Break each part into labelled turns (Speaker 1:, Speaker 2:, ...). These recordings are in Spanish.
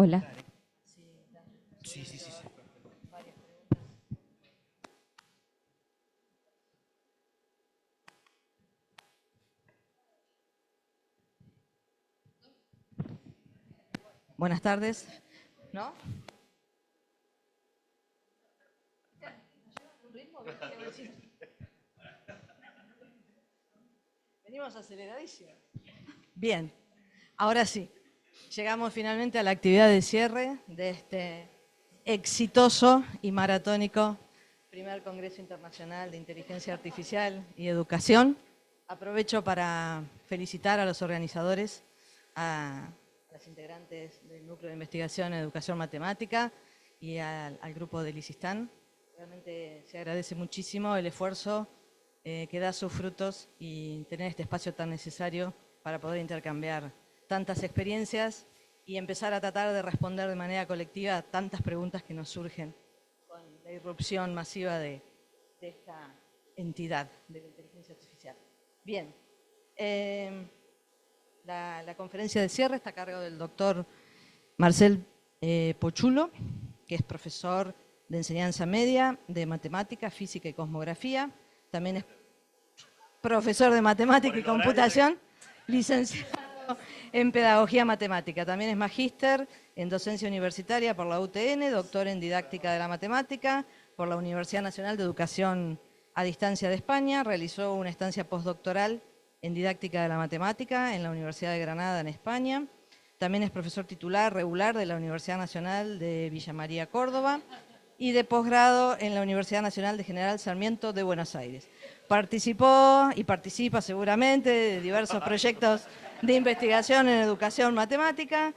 Speaker 1: Hola.
Speaker 2: Sí, sí, sí, sí.
Speaker 3: Buenas tardes. ¿No? Venimos aceleradísimos. Bien, ahora sí. Llegamos finalmente a la actividad de cierre de este exitoso y maratónico primer Congreso Internacional de Inteligencia Artificial y Educación. Aprovecho para felicitar a los organizadores, a las integrantes del Núcleo de Investigación en Educación Matemática y al grupo del ICISTAN. Realmente se agradece muchísimo el esfuerzo que da sus frutos y tener este espacio tan necesario para poder intercambiar tantas experiencias y empezar a tratar de responder de manera colectiva a tantas preguntas que nos surgen con la irrupción masiva de esta entidad de la inteligencia artificial. Bien, la conferencia de cierre está a cargo del doctor Marcel Pochulo, que es profesor de enseñanza media de matemática, física y cosmografía. También es profesor de matemática y computación, licenciado en pedagogía matemática. También es magíster en docencia universitaria por la UTN, doctor en didáctica de la matemática por la Universidad Nacional de Educación a Distancia de España. Realizó una estancia postdoctoral en didáctica de la matemática en la Universidad de Granada, en España. También es profesor titular regular de la Universidad Nacional de Villa María, Córdoba, y de posgrado en la Universidad Nacional de General Sarmiento de Buenos Aires. Participó y participa seguramente de diversos proyectos de investigación en educación matemática,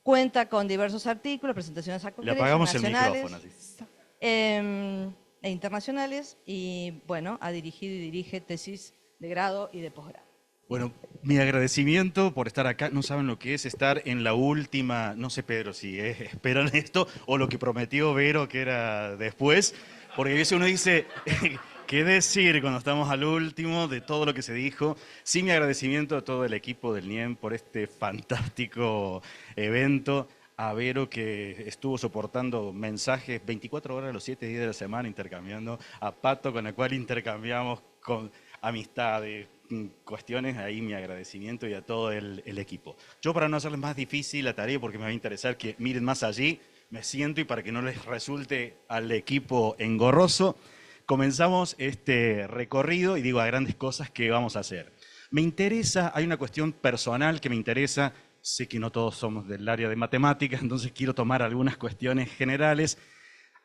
Speaker 3: cuenta con diversos artículos, presentaciones a
Speaker 2: Le
Speaker 3: congresos
Speaker 2: apagamos el
Speaker 3: nacionales
Speaker 2: micrófono. Así.
Speaker 3: e internacionales, y bueno, ha dirigido y dirige tesis de grado y de posgrado.
Speaker 2: Bueno, mi agradecimiento por estar acá. No saben lo que es estar en la última, no sé Pedro si esperan esto o lo que prometió Vero que era después, porque a veces uno dice, ¿qué decir cuando estamos al último de todo lo que se dijo? Sí, mi agradecimiento a todo el equipo del NIEM por este fantástico evento, a Vero que estuvo soportando mensajes 24 horas los 7 días de la semana intercambiando, a Pato con el cual intercambiamos con amistades, cuestiones, ahí mi agradecimiento y a todo el equipo. Yo para no hacerles más difícil la tarea, porque me va a interesar que miren más allí, me siento y para que no les resulte al equipo engorroso, comenzamos este recorrido y digo a grandes cosas que vamos a hacer. Me interesa, hay una cuestión personal que me interesa, sé que no todos somos del área de matemáticas, entonces quiero tomar algunas cuestiones generales.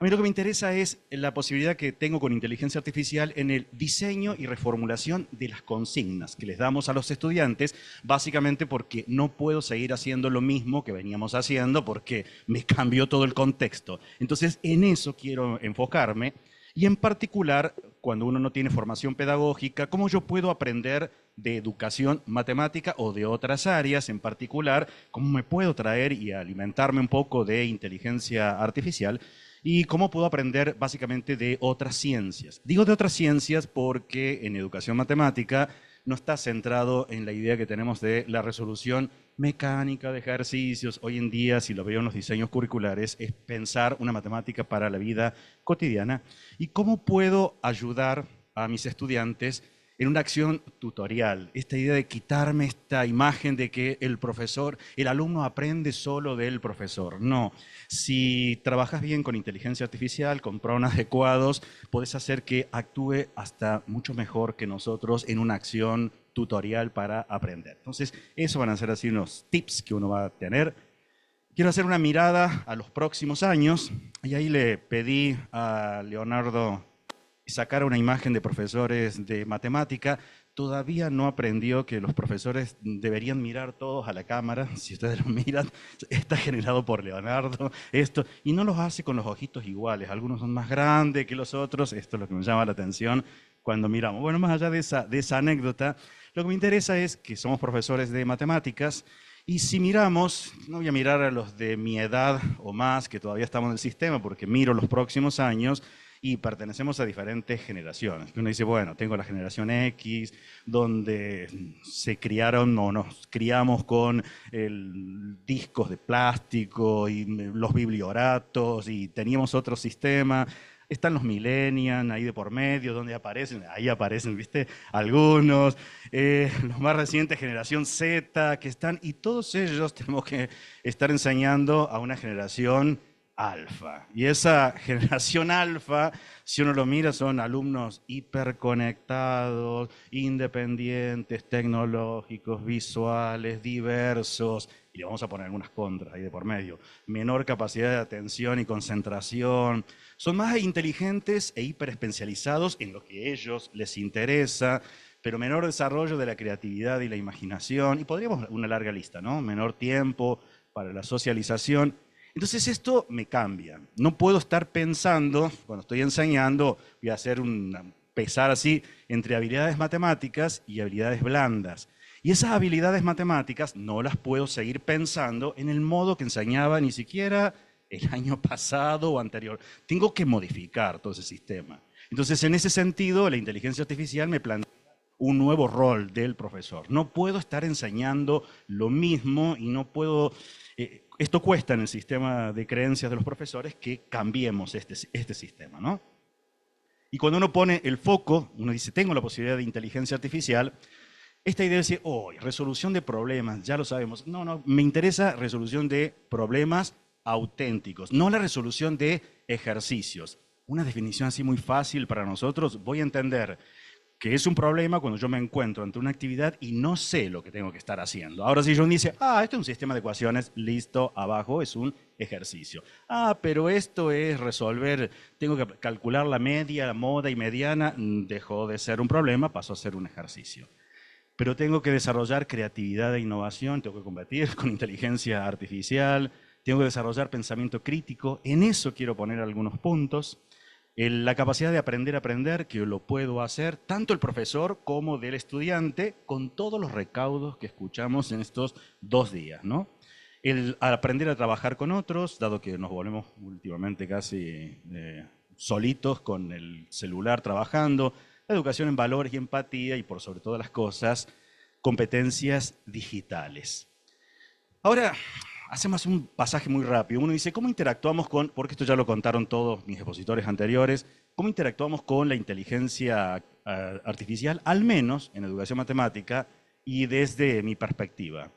Speaker 2: A mí lo que me interesa es la posibilidad que tengo con inteligencia artificial en el diseño y reformulación de las consignas que les damos a los estudiantes, básicamente porque no puedo seguir haciendo lo mismo que veníamos haciendo porque me cambió todo el contexto. Entonces, en eso quiero enfocarme y en particular, cuando uno no tiene formación pedagógica, cómo yo puedo aprender de educación matemática o de otras áreas en particular, cómo me puedo traer y alimentarme un poco de inteligencia artificial y cómo puedo aprender básicamente de otras ciencias. Digo de otras ciencias porque en educación matemática no está centrado en la idea que tenemos de la resolución mecánica de ejercicios. Hoy en día, si lo veo en los diseños curriculares, es pensar una matemática para la vida cotidiana y cómo puedo ayudar a mis estudiantes en una acción tutorial. Esta idea de quitarme esta imagen de que el alumno aprende solo del profesor. No, si trabajas bien con inteligencia artificial, con prompts adecuados, puedes hacer que actúe hasta mucho mejor que nosotros en una acción tutorial para aprender. Entonces, eso van a ser así unos tips que uno va a tener. Quiero hacer una mirada a los próximos años y ahí le pedí a Leonardo sacar una imagen de profesores de matemática. Todavía no aprendió que los profesores deberían mirar todos a la cámara. Si ustedes lo miran, está generado por Leonardo esto, y no los hace con los ojitos iguales. Algunos son más grandes que los otros. Esto es lo que me llama la atención cuando miramos. Bueno, más allá de esa anécdota, lo que me interesa es que somos profesores de matemáticas y si miramos, no voy a mirar a los de mi edad o más, que todavía estamos en el sistema, porque miro los próximos años, y pertenecemos a diferentes generaciones. Uno dice, bueno, tengo la generación X, donde se criaron o nos criamos con discos de plástico y los biblioratos y teníamos otro sistema. Están los millennials ahí de por medio, donde aparecen, ahí aparecen, ¿viste? Algunos, los más recientes, generación Z, que están, y todos ellos tenemos que estar enseñando a una generación alfa. Y esa generación alfa, si uno lo mira, son alumnos hiperconectados, independientes, tecnológicos, visuales, diversos, y le vamos a poner algunas contras ahí de por medio. Menor capacidad de atención y concentración. Son más inteligentes e hiperespecializados en lo que a ellos les interesa, pero menor desarrollo de la creatividad y la imaginación. Y podríamos una larga lista, ¿no? Menor tiempo para la socialización. Entonces esto me cambia. No puedo estar pensando, cuando estoy enseñando, voy a hacer pesar así entre habilidades matemáticas y habilidades blandas. Y esas habilidades matemáticas no las puedo seguir pensando en el modo que enseñaba ni siquiera el año pasado o anterior. Tengo que modificar todo ese sistema. Entonces, en ese sentido, la inteligencia artificial me plantea un nuevo rol del profesor. No puedo estar enseñando lo mismo y no puedo... esto cuesta en el sistema de creencias de los profesores que cambiemos este sistema, ¿no? Y cuando uno pone el foco, uno dice, tengo la posibilidad de inteligencia artificial, esta idea de decir, resolución de problemas, ya lo sabemos. No, no, me interesa resolución de problemas auténticos, no la resolución de ejercicios. Una definición así muy fácil para nosotros, voy a entender que es un problema cuando yo me encuentro ante una actividad y no sé lo que tengo que estar haciendo. Ahora si yo dice, esto es un sistema de ecuaciones, listo, abajo es un ejercicio. Pero esto es resolver, tengo que calcular la media, la moda y mediana, dejó de ser un problema, pasó a ser un ejercicio. Pero tengo que desarrollar creatividad e innovación, tengo que combatir con inteligencia artificial, tengo que desarrollar pensamiento crítico, en eso quiero poner algunos puntos. La capacidad de aprender a aprender, que lo puedo hacer, tanto el profesor como del estudiante, con todos los recaudos que escuchamos en estos 2 días, ¿no? El aprender a trabajar con otros, dado que nos volvemos últimamente casi solitos con el celular trabajando, la educación en valores y empatía y por sobre todas las cosas, competencias digitales. Ahora, hacemos un pasaje muy rápido. Uno dice, ¿cómo interactuamos con, porque esto ya lo contaron todos mis expositores anteriores, cómo interactuamos con la inteligencia artificial, al menos en educación matemática y desde mi perspectiva?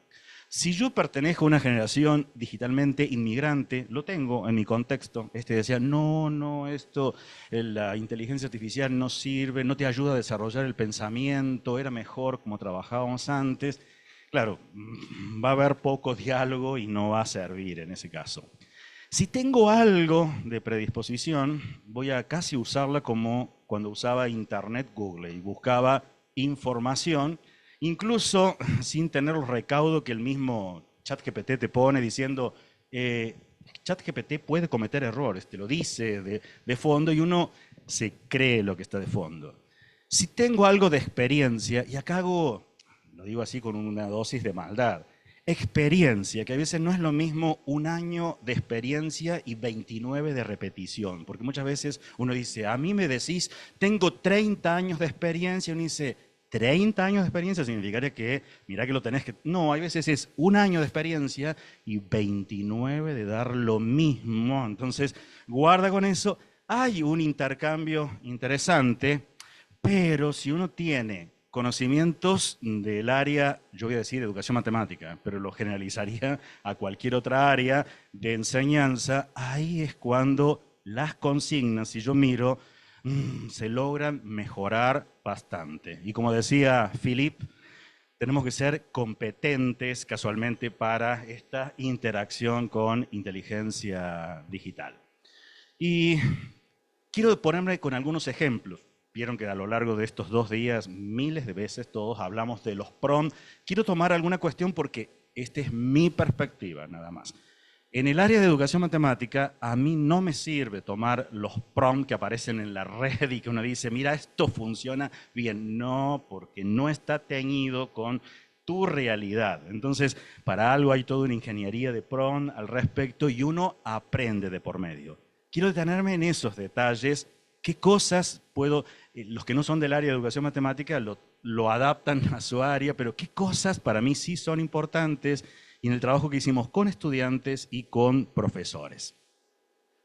Speaker 2: Si yo pertenezco a una generación digitalmente inmigrante, lo tengo en mi contexto, decía, no, la inteligencia artificial no sirve, no te ayuda a desarrollar el pensamiento, era mejor como trabajábamos antes. Claro, va a haber poco diálogo y no va a servir en ese caso. Si tengo algo de predisposición, voy a casi usarla como cuando usaba Internet, Google, y buscaba información, incluso sin tener el recaudo que el mismo ChatGPT te pone diciendo, ChatGPT puede cometer errores, te lo dice de fondo y uno se cree lo que está de fondo. Si tengo algo de experiencia, y acá lo digo así con una dosis de maldad, experiencia, que a veces no es lo mismo 1 año de experiencia y 29 de repetición, porque muchas veces uno dice, a mí me decís, tengo 30 años de experiencia, y uno dice, 30 años de experiencia significaría que, mirá que lo tenés que... No, hay veces es 1 año de experiencia y 29 de dar lo mismo, entonces guarda con eso. Hay un intercambio interesante, pero si uno tiene conocimientos del área, yo voy a decir educación matemática, pero lo generalizaría a cualquier otra área de enseñanza, ahí es cuando las consignas, si yo miro, se logran mejorar bastante. Y como decía Philip, tenemos que ser competentes casualmente para esta interacción con inteligencia digital. Y quiero ponerme con algunos ejemplos. Vieron que a lo largo de estos 2 días, miles de veces todos hablamos de los prompts. Quiero tomar alguna cuestión porque esta es mi perspectiva, nada más. En el área de educación matemática, a mí no me sirve tomar los prompts que aparecen en la red y que uno dice, mira, esto funciona bien. No, porque no está teñido con tu realidad. Entonces, para algo hay toda una ingeniería de prompt al respecto y uno aprende de por medio. Quiero detenerme en esos detalles ¿Qué cosas puedo, los que no son del área de educación matemática lo adaptan a su área, pero qué cosas para mí sí son importantes y en el trabajo que hicimos con estudiantes y con profesores?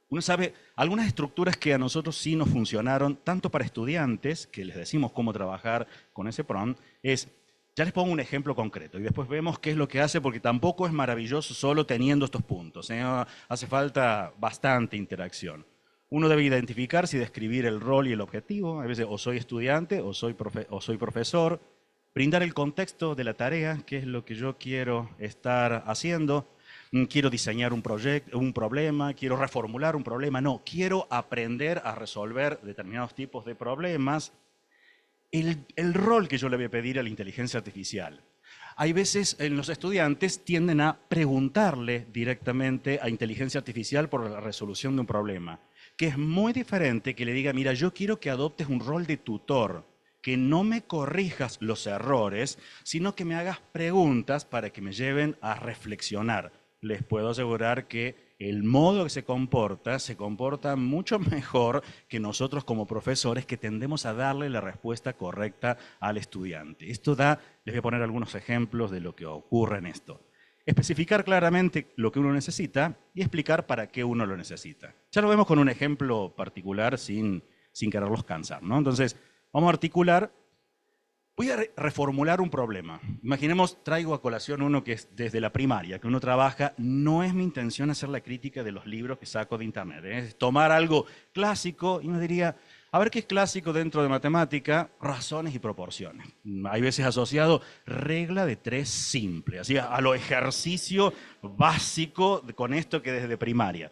Speaker 2: Uno sabe algunas estructuras que a nosotros sí nos funcionaron, tanto para estudiantes, que les decimos cómo trabajar con ese prompt, ya les pongo un ejemplo concreto y después vemos qué es lo que hace, porque tampoco es maravilloso solo teniendo estos puntos, ¿eh? Hace falta bastante interacción. Uno debe identificarse y describir el rol y el objetivo, a veces o soy estudiante o soy profesor, brindar el contexto de la tarea, qué es lo que yo quiero estar haciendo. Quiero diseñar un proyecto, un problema, quiero reformular un problema, no, quiero aprender a resolver determinados tipos de problemas. El rol que yo le voy a pedir a la inteligencia artificial. Hay veces en los estudiantes tienden a preguntarle directamente a inteligencia artificial por la resolución de un problema, que es muy diferente que le diga, mira, yo quiero que adoptes un rol de tutor, que no me corrijas los errores, sino que me hagas preguntas para que me lleven a reflexionar. Les puedo asegurar que el modo que se comporta mucho mejor que nosotros como profesores, que tendemos a darle la respuesta correcta al estudiante. Les voy a poner algunos ejemplos de lo que ocurre en esto. Especificar claramente lo que uno necesita y explicar para qué uno lo necesita. Ya lo vemos con un ejemplo particular sin quererlos cansar, ¿no? Entonces, vamos a articular. Voy a reformular un problema. Imaginemos, traigo a colación uno que es desde la primaria, que uno trabaja. No es mi intención hacer la crítica de los libros que saco de internet. Es tomar algo clásico y uno diría, a ver qué es clásico dentro de matemática, razones y proporciones. Hay veces asociado regla de 3 simple, así a lo ejercicio básico con esto que desde primaria.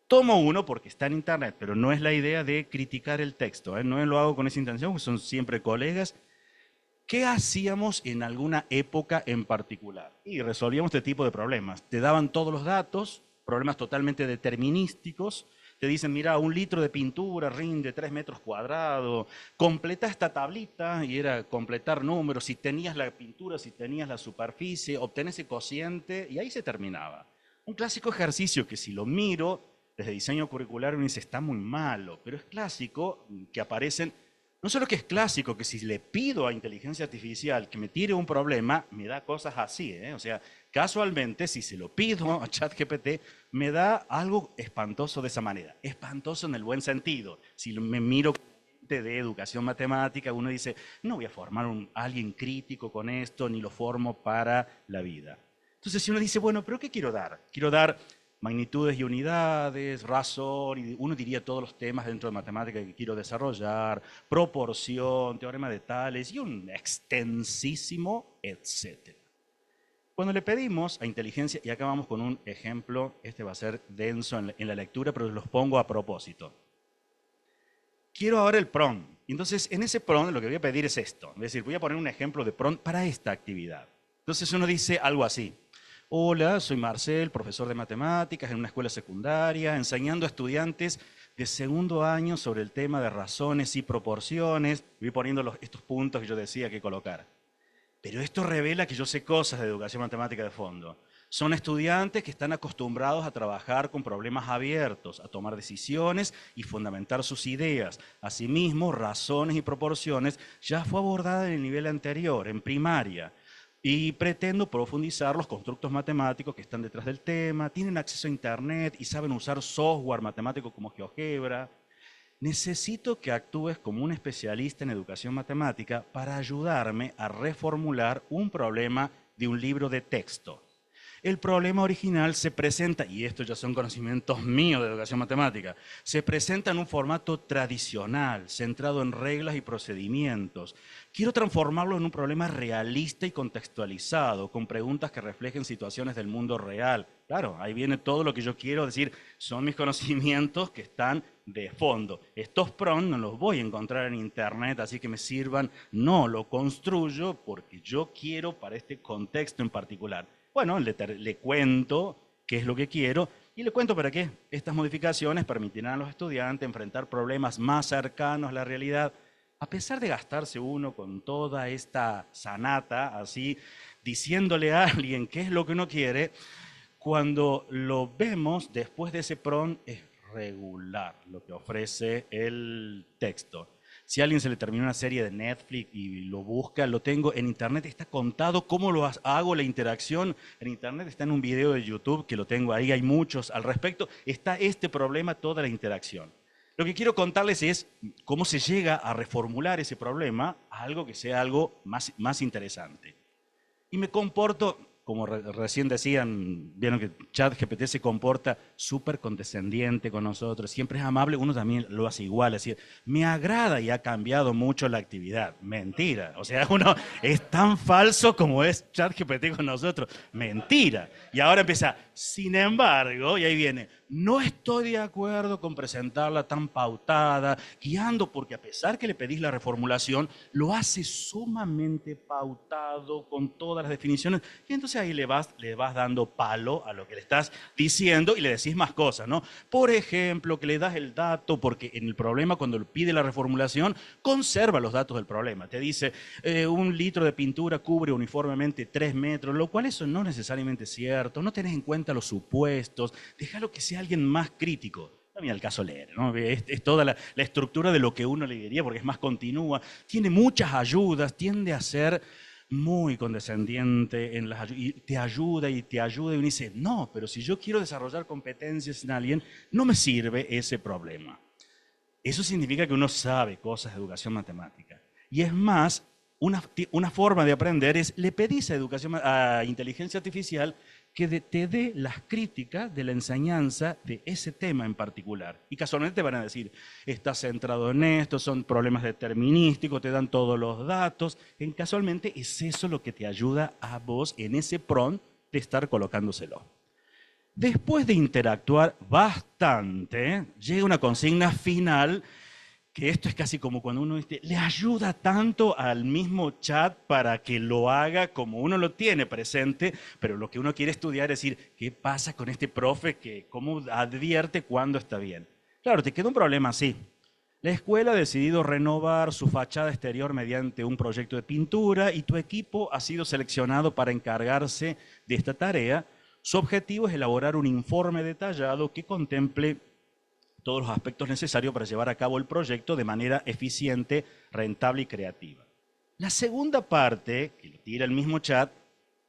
Speaker 2: Tomo uno porque está en internet, pero no es la idea de criticar el texto, ¿eh? No lo hago con esa intención, porque son siempre colegas. ¿Qué hacíamos en alguna época en particular? Y resolvíamos este tipo de problemas. Te daban todos los datos, problemas totalmente determinísticos. Te dicen, mira, 1 litro de pintura rinde 3 metros cuadrados. Completa esta tablita, y era completar números. Si tenías la pintura, si tenías la superficie, obtén ese cociente, y ahí se terminaba. Un clásico ejercicio que, si lo miro desde diseño curricular, uno dice, está muy malo, pero es clásico, que aparecen. No solo que es clásico, que si le pido a inteligencia artificial que me tire un problema, me da cosas así, ¿eh? O sea, casualmente, si se lo pido a ChatGPT, me da algo espantoso de esa manera. Espantoso en el buen sentido. Si me miro de educación matemática, uno dice, no voy a formar a alguien crítico con esto, ni lo formo para la vida. Entonces, si uno dice, bueno, ¿pero qué quiero dar? Quiero dar magnitudes y unidades, razón, y uno diría todos los temas dentro de matemática que quiero desarrollar, proporción, teorema de Tales y un extensísimo etcétera. Cuando le pedimos a inteligencia, y acá vamos con un ejemplo, este va a ser denso en la lectura, pero los pongo a propósito. Quiero ahora el prompt. Entonces, en ese prompt lo que voy a pedir es esto. Es decir, voy a poner un ejemplo de prompt para esta actividad. Entonces uno dice algo así. Hola, soy Marcel, profesor de matemáticas en una escuela secundaria, enseñando a estudiantes de segundo año sobre el tema de razones y proporciones. Voy poniendo estos puntos que yo decía que colocar. Pero esto revela que yo sé cosas de educación matemática de fondo. Son estudiantes que están acostumbrados a trabajar con problemas abiertos, a tomar decisiones y fundamentar sus ideas. Asimismo, razones y proporciones ya fue abordada en el nivel anterior, en primaria. Y pretendo profundizar los constructos matemáticos que están detrás del tema, tienen acceso a internet y saben usar software matemático como GeoGebra. Necesito que actúes como un especialista en educación matemática para ayudarme a reformular un problema de un libro de texto. El problema original se presenta, y estos ya son conocimientos míos de educación matemática, se presenta en un formato tradicional, centrado en reglas y procedimientos. Quiero transformarlo en un problema realista y contextualizado, con preguntas que reflejen situaciones del mundo real. Claro, ahí viene todo lo que yo quiero decir, son mis conocimientos que están de fondo. Estos prompts no los voy a encontrar en internet, así que me sirvan. No, lo construyo porque yo quiero para este contexto en particular. Bueno, le cuento qué es lo que quiero y le cuento para qué. Estas modificaciones permitirán a los estudiantes enfrentar problemas más cercanos a la realidad, a pesar de gastarse uno con toda esta sanata, así, diciéndole a alguien qué es lo que uno quiere. Cuando lo vemos después de ese prompt, es regular lo que ofrece el texto. Si a alguien se le terminó una serie de Netflix y lo busca, lo tengo en internet, está contado cómo lo hago la interacción. En internet está en un video de YouTube que lo tengo ahí, hay muchos al respecto. Está este problema, toda la interacción. Lo que quiero contarles es cómo se llega a reformular ese problema a algo que sea algo más interesante. Y me comporto, como recién decían, vieron que ChatGPT se comporta súper condescendiente con nosotros, siempre es amable, uno también lo hace igual, es decir, me agrada y ha cambiado mucho la actividad. Mentira, o sea, uno es tan falso como es ChatGPT con nosotros. Mentira. Y ahora empieza, sin embargo, y ahí viene, no estoy de acuerdo con presentarla tan pautada, guiando, porque a pesar que le pedís la reformulación, lo hace sumamente pautado, con todas las definiciones, y entonces ahí le vas dando palo a lo que le estás diciendo y le decís más cosas, ¿no? Por ejemplo, que le das el dato, porque en el problema, cuando pide la reformulación, conserva los datos del problema. Te dice, 1 litro de pintura cubre uniformemente 3 metros, lo cual eso no necesariamente es cierto, no tenés en cuenta los supuestos, déjalo que sea alguien más crítico. También al caso leer, ¿no? Es toda la estructura de lo que uno le diría, porque es más continua, tiene muchas ayudas, tiende a ser muy condescendiente en las ayudas, y te ayuda y te ayuda, y uno dice, no, pero si yo quiero desarrollar competencias en alguien, no me sirve ese problema. Eso significa que uno sabe cosas de educación matemática. Y es más, una forma de aprender es, le pedís a inteligencia artificial que te dé las críticas de la enseñanza de ese tema en particular. Y casualmente te van a decir, está centrado en esto, son problemas determinísticos, te dan todos los datos. Casualmente es eso lo que te ayuda a vos en ese prompt de estar colocándoselo. Después de interactuar bastante, llega una consigna final, que esto es casi como cuando uno le ayuda tanto al mismo chat para que lo haga como uno lo tiene presente, pero lo que uno quiere estudiar es decir, ¿qué pasa con este profe? ¿Cómo advierte cuándo está bien? Claro, te queda un problema así. La escuela ha decidido renovar su fachada exterior mediante un proyecto de pintura y tu equipo ha sido seleccionado para encargarse de esta tarea. Su objetivo es elaborar un informe detallado que contemple todos los aspectos necesarios para llevar a cabo el proyecto de manera eficiente, rentable y creativa. La segunda parte, que lo tira el mismo chat,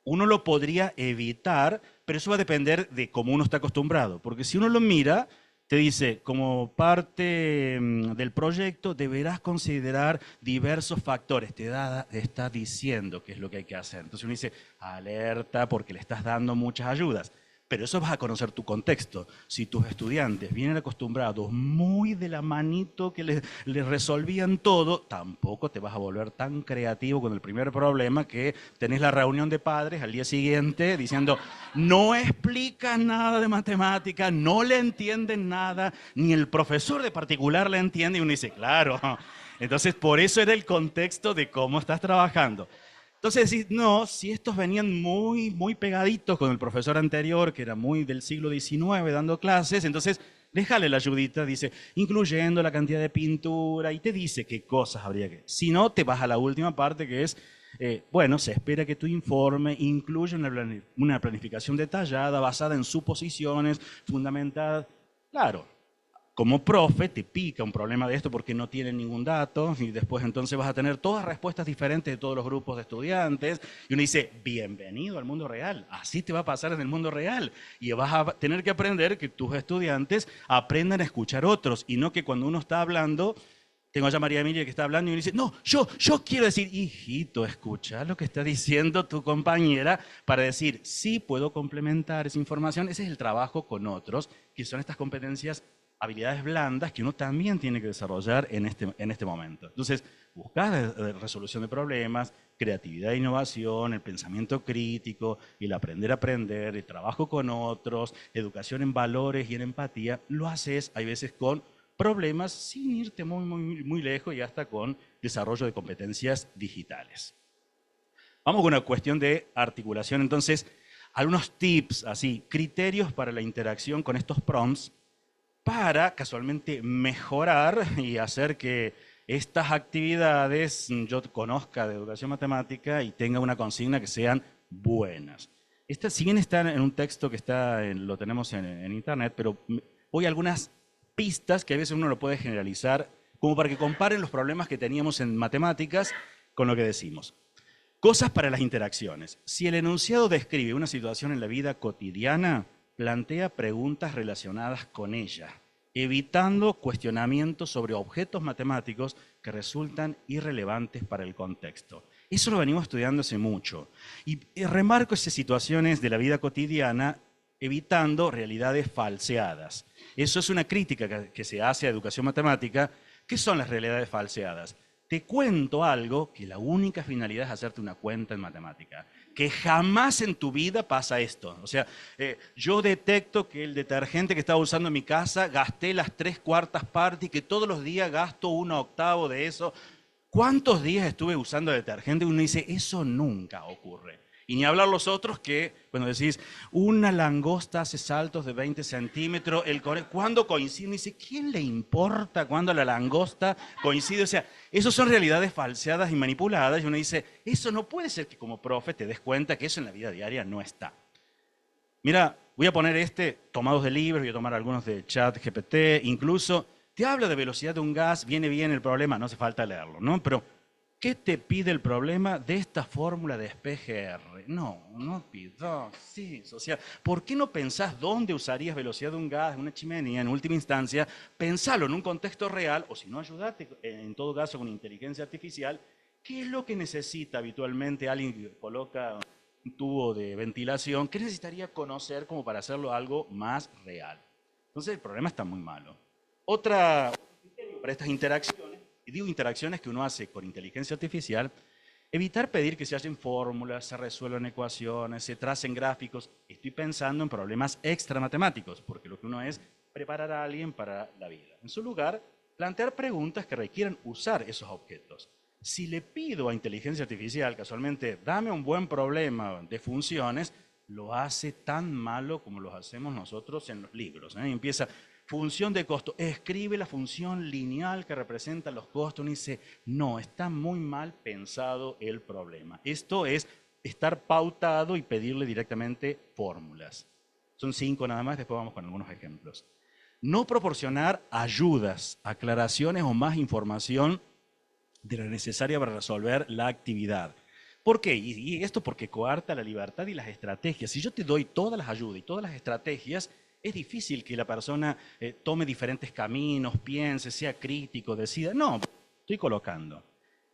Speaker 2: uno lo podría evitar, pero eso va a depender de cómo uno está acostumbrado, porque si uno lo mira, te dice, como parte del proyecto deberás considerar diversos factores, te está diciendo qué es lo que hay que hacer. Entonces uno dice, alerta porque le estás dando muchas ayudas. Pero eso vas a conocer tu contexto. Si tus estudiantes vienen acostumbrados muy de la manito que les resolvían todo, tampoco te vas a volver tan creativo con el primer problema que tenés la reunión de padres al día siguiente diciendo, no explica nada de matemática, no le entienden nada, ni el profesor de particular le entiende. Y uno dice, claro. Entonces, por eso era el contexto de cómo estás trabajando. Entonces decís, no, si estos venían muy pegaditos con el profesor anterior, que era muy del siglo XIX dando clases, entonces déjale la ayudita, dice, incluyendo la cantidad de pintura, y te dice qué cosas habría que... Si no, te vas a la última parte que es, bueno, se espera que tu informe incluya una planificación detallada, basada en suposiciones, fundamentada. Claro, como profe te pica un problema de esto porque no tienen ningún dato y después entonces vas a tener todas respuestas diferentes de todos los grupos de estudiantes y uno dice, bienvenido al mundo real, así te va a pasar en el mundo real y vas a tener que aprender que tus estudiantes aprendan a escuchar otros y no que cuando uno está hablando, tengo allá a María Emilia que está hablando y uno dice, no, yo quiero decir, hijito, escucha lo que está diciendo tu compañera para decir, sí puedo complementar esa información, ese es el trabajo con otros, que son estas competencias, habilidades blandas que uno también tiene que desarrollar en este momento. Entonces, buscar resolución de problemas, creatividad e innovación, el pensamiento crítico, el aprender a aprender, el trabajo con otros, educación en valores y en empatía, lo haces, hay veces, con problemas sin irte muy lejos y hasta con desarrollo de competencias digitales. Vamos con una cuestión de articulación. Entonces, algunos tips, así, criterios para la interacción con estos prompts, para casualmente mejorar y hacer que estas actividades yo conozca de educación matemática y tenga una consigna que sean buenas. Si bien están en un texto que lo tenemos en internet, pero voy a algunas pistas que a veces uno lo puede generalizar, como para que comparen los problemas que teníamos en matemáticas con lo que decimos. Cosas para las interacciones. Si el enunciado describe una situación en la vida cotidiana, plantea preguntas relacionadas con ella, evitando cuestionamientos sobre objetos matemáticos que resultan irrelevantes para el contexto. Eso lo venimos estudiando hace mucho. Y remarco esas situaciones de la vida cotidiana evitando realidades falseadas. Eso es una crítica que se hace a educación matemática. ¿Qué son las realidades falseadas? Te cuento algo que la única finalidad es hacerte una cuenta en matemática. Que jamás en tu vida pasa esto. O sea, yo detecto que el detergente que estaba usando en mi casa gasté las 3/4 partes y que todos los días gasto 1/8 de eso. ¿Cuántos días estuve usando detergente? Uno dice, eso nunca ocurre. Y ni hablar los otros que, cuando decís, una langosta hace saltos de 20 centímetros, ¿cuándo coincide? Uno dice, ¿quién le importa cuándo la langosta coincide? O sea, eso son realidades falseadas y manipuladas. Y uno dice, eso no puede ser que como profe te des cuenta que eso en la vida diaria no está. Mira, voy a poner tomados de libros, voy a tomar algunos de ChatGPT, incluso te habla de velocidad de un gas, viene bien el problema, no hace falta leerlo, ¿no? Pero, ¿qué te pide el problema de esta fórmula de SPGR? No pido, sí, o sea, ¿por qué no pensás dónde usarías velocidad de un gas en una chimenea en última instancia? Pensalo en un contexto real, o si no, ayudate en todo caso con inteligencia artificial. ¿Qué es lo que necesita habitualmente alguien que coloca un tubo de ventilación? ¿Qué necesitaría conocer como para hacerlo algo más real? Entonces el problema está muy malo. Otra para estas interacciones, y digo interacciones que uno hace con inteligencia artificial, evitar pedir que se hallen fórmulas, se resuelvan ecuaciones, se tracen gráficos. Estoy pensando en problemas extra matemáticos, porque lo que uno es preparar a alguien para la vida. En su lugar, plantear preguntas que requieran usar esos objetos. Si le pido a inteligencia artificial, casualmente, dame un buen problema de funciones, lo hace tan malo como lo hacemos nosotros en los libros. Empieza, función de costo, escribe la función lineal que representa los costos. Uno dice, no, está muy mal pensado el problema. Esto es estar pautado y pedirle directamente fórmulas. Son 5 nada más, después vamos con algunos ejemplos. No proporcionar ayudas, aclaraciones o más información de la necesaria para resolver la actividad. ¿Por qué? Y esto porque coarta la libertad y las estrategias. Si yo te doy todas las ayudas y todas las estrategias, es difícil que la persona tome diferentes caminos, piense, sea crítico, decida. No, estoy colocando.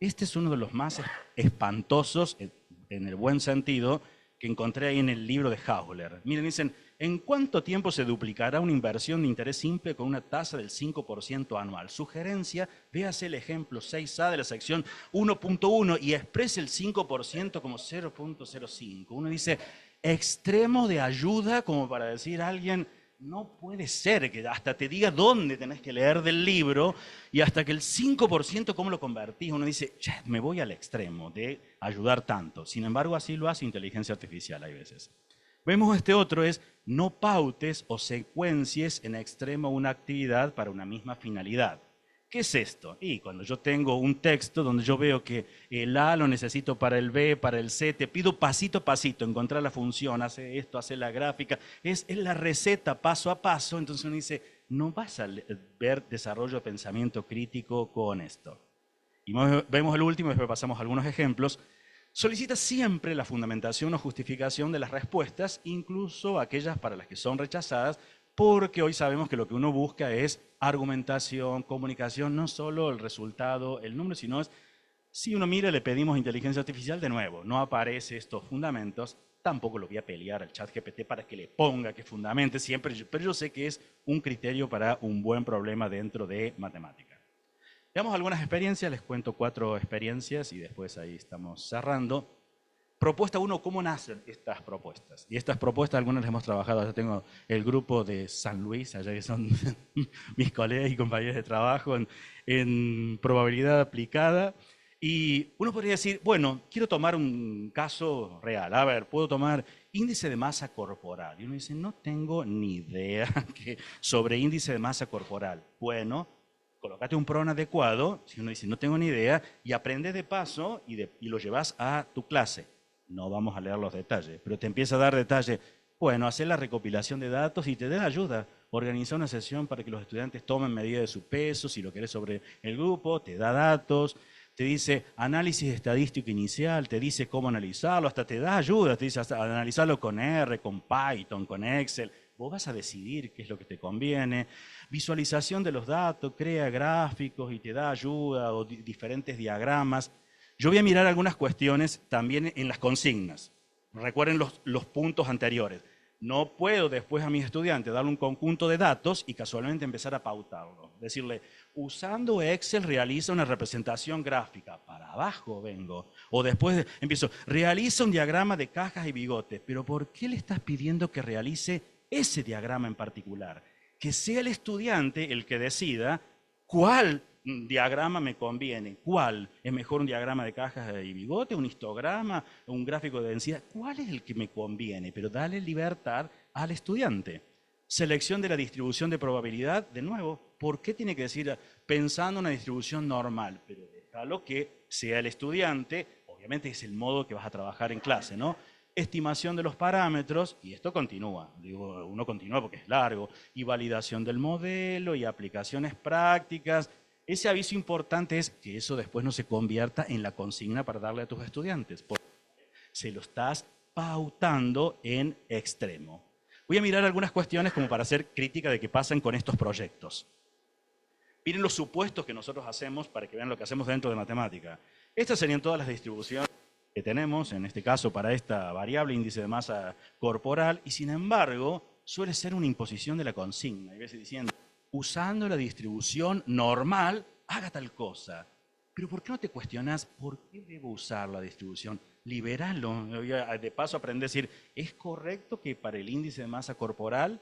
Speaker 2: Este es uno de los más espantosos, en el buen sentido, que encontré ahí en el libro de Hauler. Miren, dicen, ¿en cuánto tiempo se duplicará una inversión de interés simple con una tasa del 5% anual? Sugerencia, véase el ejemplo 6A de la sección 1.1 y exprese el 5% como 0.05. Uno dice, extremo de ayuda como para decir a alguien, no puede ser que hasta te diga dónde tenés que leer del libro y hasta que el 5% cómo lo convertís. Uno dice, me voy al extremo de ayudar tanto. Sin embargo, así lo hace inteligencia artificial hay veces. Vemos este otro es, no pautes o secuencies en extremo una actividad para una misma finalidad. ¿Qué es esto? Y cuando yo tengo un texto donde yo veo que el A lo necesito para el B, para el C, te pido pasito a pasito, encontrar la función, hace esto, hace la gráfica, es la receta paso a paso, entonces uno dice, no vas a ver desarrollo de pensamiento crítico con esto. Y vemos el último, después pasamos a algunos ejemplos. Solicita siempre la fundamentación o justificación de las respuestas, incluso aquellas para las que son rechazadas, porque hoy sabemos que lo que uno busca es argumentación, comunicación, no solo el resultado, el número, sino es, si uno mira, le pedimos inteligencia artificial de nuevo, no aparece estos fundamentos, tampoco lo voy a pelear al ChatGPT para que le ponga que fundamente siempre, pero yo sé que es un criterio para un buen problema dentro de matemática. Veamos algunas experiencias, les cuento 4 experiencias y después ahí estamos cerrando. Propuesta 1, ¿cómo nacen estas propuestas? Y estas propuestas, algunas las hemos trabajado, yo tengo el grupo de San Luis, allá que son mis colegas y compañeros de trabajo en probabilidad aplicada. Y uno podría decir, bueno, quiero tomar un caso real. A ver, puedo tomar índice de masa corporal. Y uno dice, no tengo ni idea sobre índice de masa corporal. Bueno, colócate un PRON adecuado, si uno dice, no tengo ni idea, y aprendes de paso y lo llevas a tu clase. No vamos a leer los detalles, pero te empieza a dar detalles. Bueno, hacer la recopilación de datos y te da ayuda. Organizar una sesión para que los estudiantes tomen medida de su peso, si lo querés sobre el grupo, te da datos, te dice análisis estadístico inicial, te dice cómo analizarlo, hasta te da ayuda, te dice hasta analizarlo con R, con Python, con Excel. Vos vas a decidir qué es lo que te conviene. Visualización de los datos, crea gráficos y te da ayuda o diferentes diagramas. Yo voy a mirar algunas cuestiones también en las consignas. Recuerden los puntos anteriores. No puedo después a mis estudiantes darle un conjunto de datos y casualmente empezar a pautarlo. Decirle, usando Excel realiza una representación gráfica. Para abajo vengo. O después empiezo, realiza un diagrama de cajas y bigotes. Pero ¿por qué le estás pidiendo que realice ese diagrama en particular? Que sea el estudiante el que decida cuál diagrama me conviene. ¿Cuál? ¿Es mejor un diagrama de cajas y bigote, un histograma, un gráfico de densidad? ¿Cuál es el que me conviene? Pero dale libertad al estudiante. Selección de la distribución de probabilidad, de nuevo, ¿por qué tiene que decir pensando en una distribución normal? Pero déjalo que sea el estudiante, obviamente es el modo que vas a trabajar en clase, ¿no? Estimación de los parámetros, y esto continúa, digo, uno continúa porque es largo, y validación del modelo, y aplicaciones prácticas. Ese aviso importante es que eso después no se convierta en la consigna para darle a tus estudiantes, porque se lo estás pautando en extremo. Voy a mirar algunas cuestiones como para hacer crítica de qué pasan con estos proyectos. Miren los supuestos que nosotros hacemos para que vean lo que hacemos dentro de matemática. Estas serían todas las distribuciones que tenemos, en este caso para esta variable índice de masa corporal, y sin embargo suele ser una imposición de la consigna. Hay veces diciendo, usando la distribución normal, haga tal cosa. Pero ¿por qué no te cuestionas por qué debo usar la distribución? Liberalo. De paso aprende a decir, ¿es correcto que para el índice de masa corporal?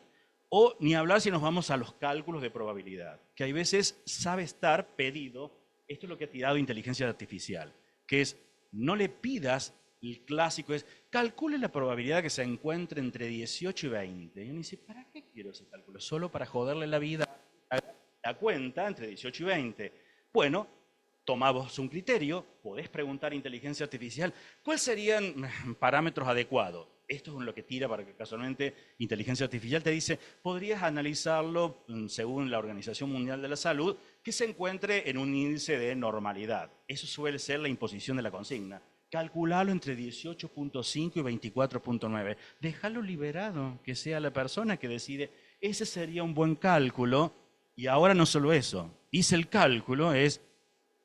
Speaker 2: O ni hablar si nos vamos a los cálculos de probabilidad, que hay veces sabe estar pedido, esto es lo que ha tirado inteligencia artificial, que es, no le pidas, el clásico es, calcule la probabilidad que se encuentre entre 18 y 20. Y uno dice, ¿para qué quiero ese cálculo? Solo para joderle la vida a la cuenta entre 18 y 20. Bueno, tomamos un criterio, podés preguntar a inteligencia artificial, ¿cuáles serían parámetros adecuados? Esto es lo que tira para que casualmente inteligencia artificial te dice, podrías analizarlo según la Organización Mundial de la Salud, que se encuentre en un índice de normalidad. Eso suele ser la imposición de la consigna. Calcularlo entre 18.5 y 24.9. Déjalo liberado, que sea la persona que decide. Ese sería un buen cálculo. Y ahora no solo eso. Hice el cálculo,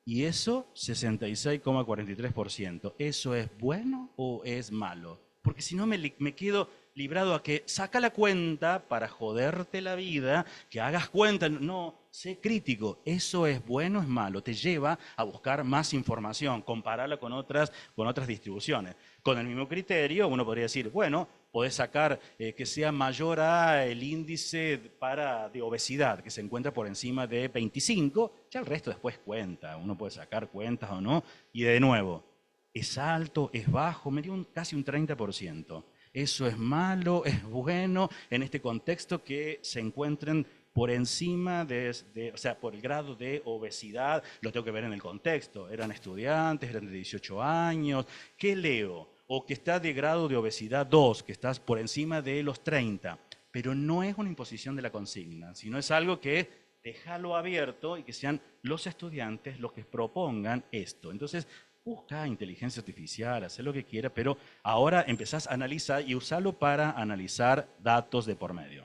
Speaker 2: y eso 66,43%. ¿Eso es bueno o es malo? Porque si no me quedo librado a que saca la cuenta para joderte la vida, que hagas cuenta. No, sé crítico. ¿Eso es bueno o es malo? Te lleva a buscar más información, compararla con otras distribuciones. Con el mismo criterio, uno podría decir, bueno, podés sacar que sea mayor a el índice de obesidad, que se encuentra por encima de 25, ya el resto después cuenta. Uno puede sacar cuentas o no. Y de nuevo, ¿es alto, es bajo? Me dio casi un 30%. ¿Eso es malo, es bueno en este contexto que se encuentren por encima o sea, por el grado de obesidad? Lo tengo que ver en el contexto. ¿Eran estudiantes, eran de 18 años? ¿Qué leo? O que está de grado de obesidad 2, que estás por encima de los 30. Pero no es una imposición de la consigna, sino es algo que déjalo abierto y que sean los estudiantes los que propongan esto. Entonces, busca inteligencia artificial, haz lo que quiera, pero ahora empezás a analizar y usarlo para analizar datos de por medio.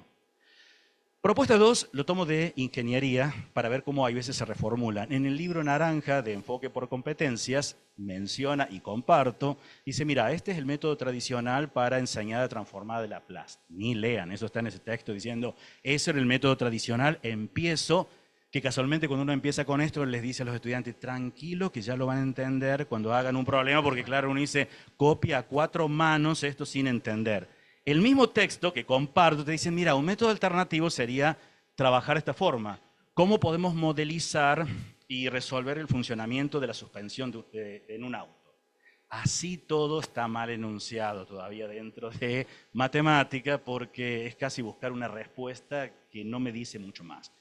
Speaker 2: Propuesta 2, lo tomo de ingeniería para ver cómo hay veces se reformulan. En el libro naranja de enfoque por competencias menciona y comparto, dice, mira, este es el método tradicional para enseñar transformada de Laplace. Ni lean, eso está en ese texto diciendo, ese era el método tradicional, empiezo. Que casualmente cuando uno empieza con esto les dice a los estudiantes, tranquilo que ya lo van a entender cuando hagan un problema, porque claro, uno dice, copia a 4 manos esto sin entender. El mismo texto que comparto te dice, mira, un método alternativo sería trabajar de esta forma. ¿Cómo podemos modelizar y resolver el funcionamiento de la suspensión en un auto? Así todo está mal enunciado todavía dentro de matemática, porque es casi buscar una respuesta que no me dice mucho más.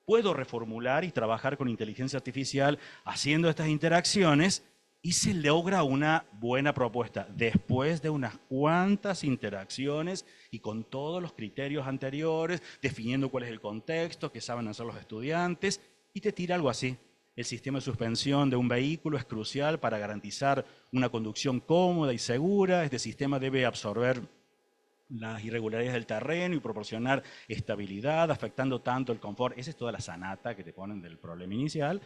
Speaker 2: Puedo reformular y trabajar con inteligencia artificial haciendo estas interacciones y se logra una buena propuesta después de unas cuantas interacciones y con todos los criterios anteriores, definiendo cuál es el contexto, qué saben hacer los estudiantes, y te tira algo así. El sistema de suspensión de un vehículo es crucial para garantizar una conducción cómoda y segura. Este sistema debe absorber las irregularidades del terreno y proporcionar estabilidad, afectando tanto el confort. Esa es toda la sanata que te ponen del problema inicial.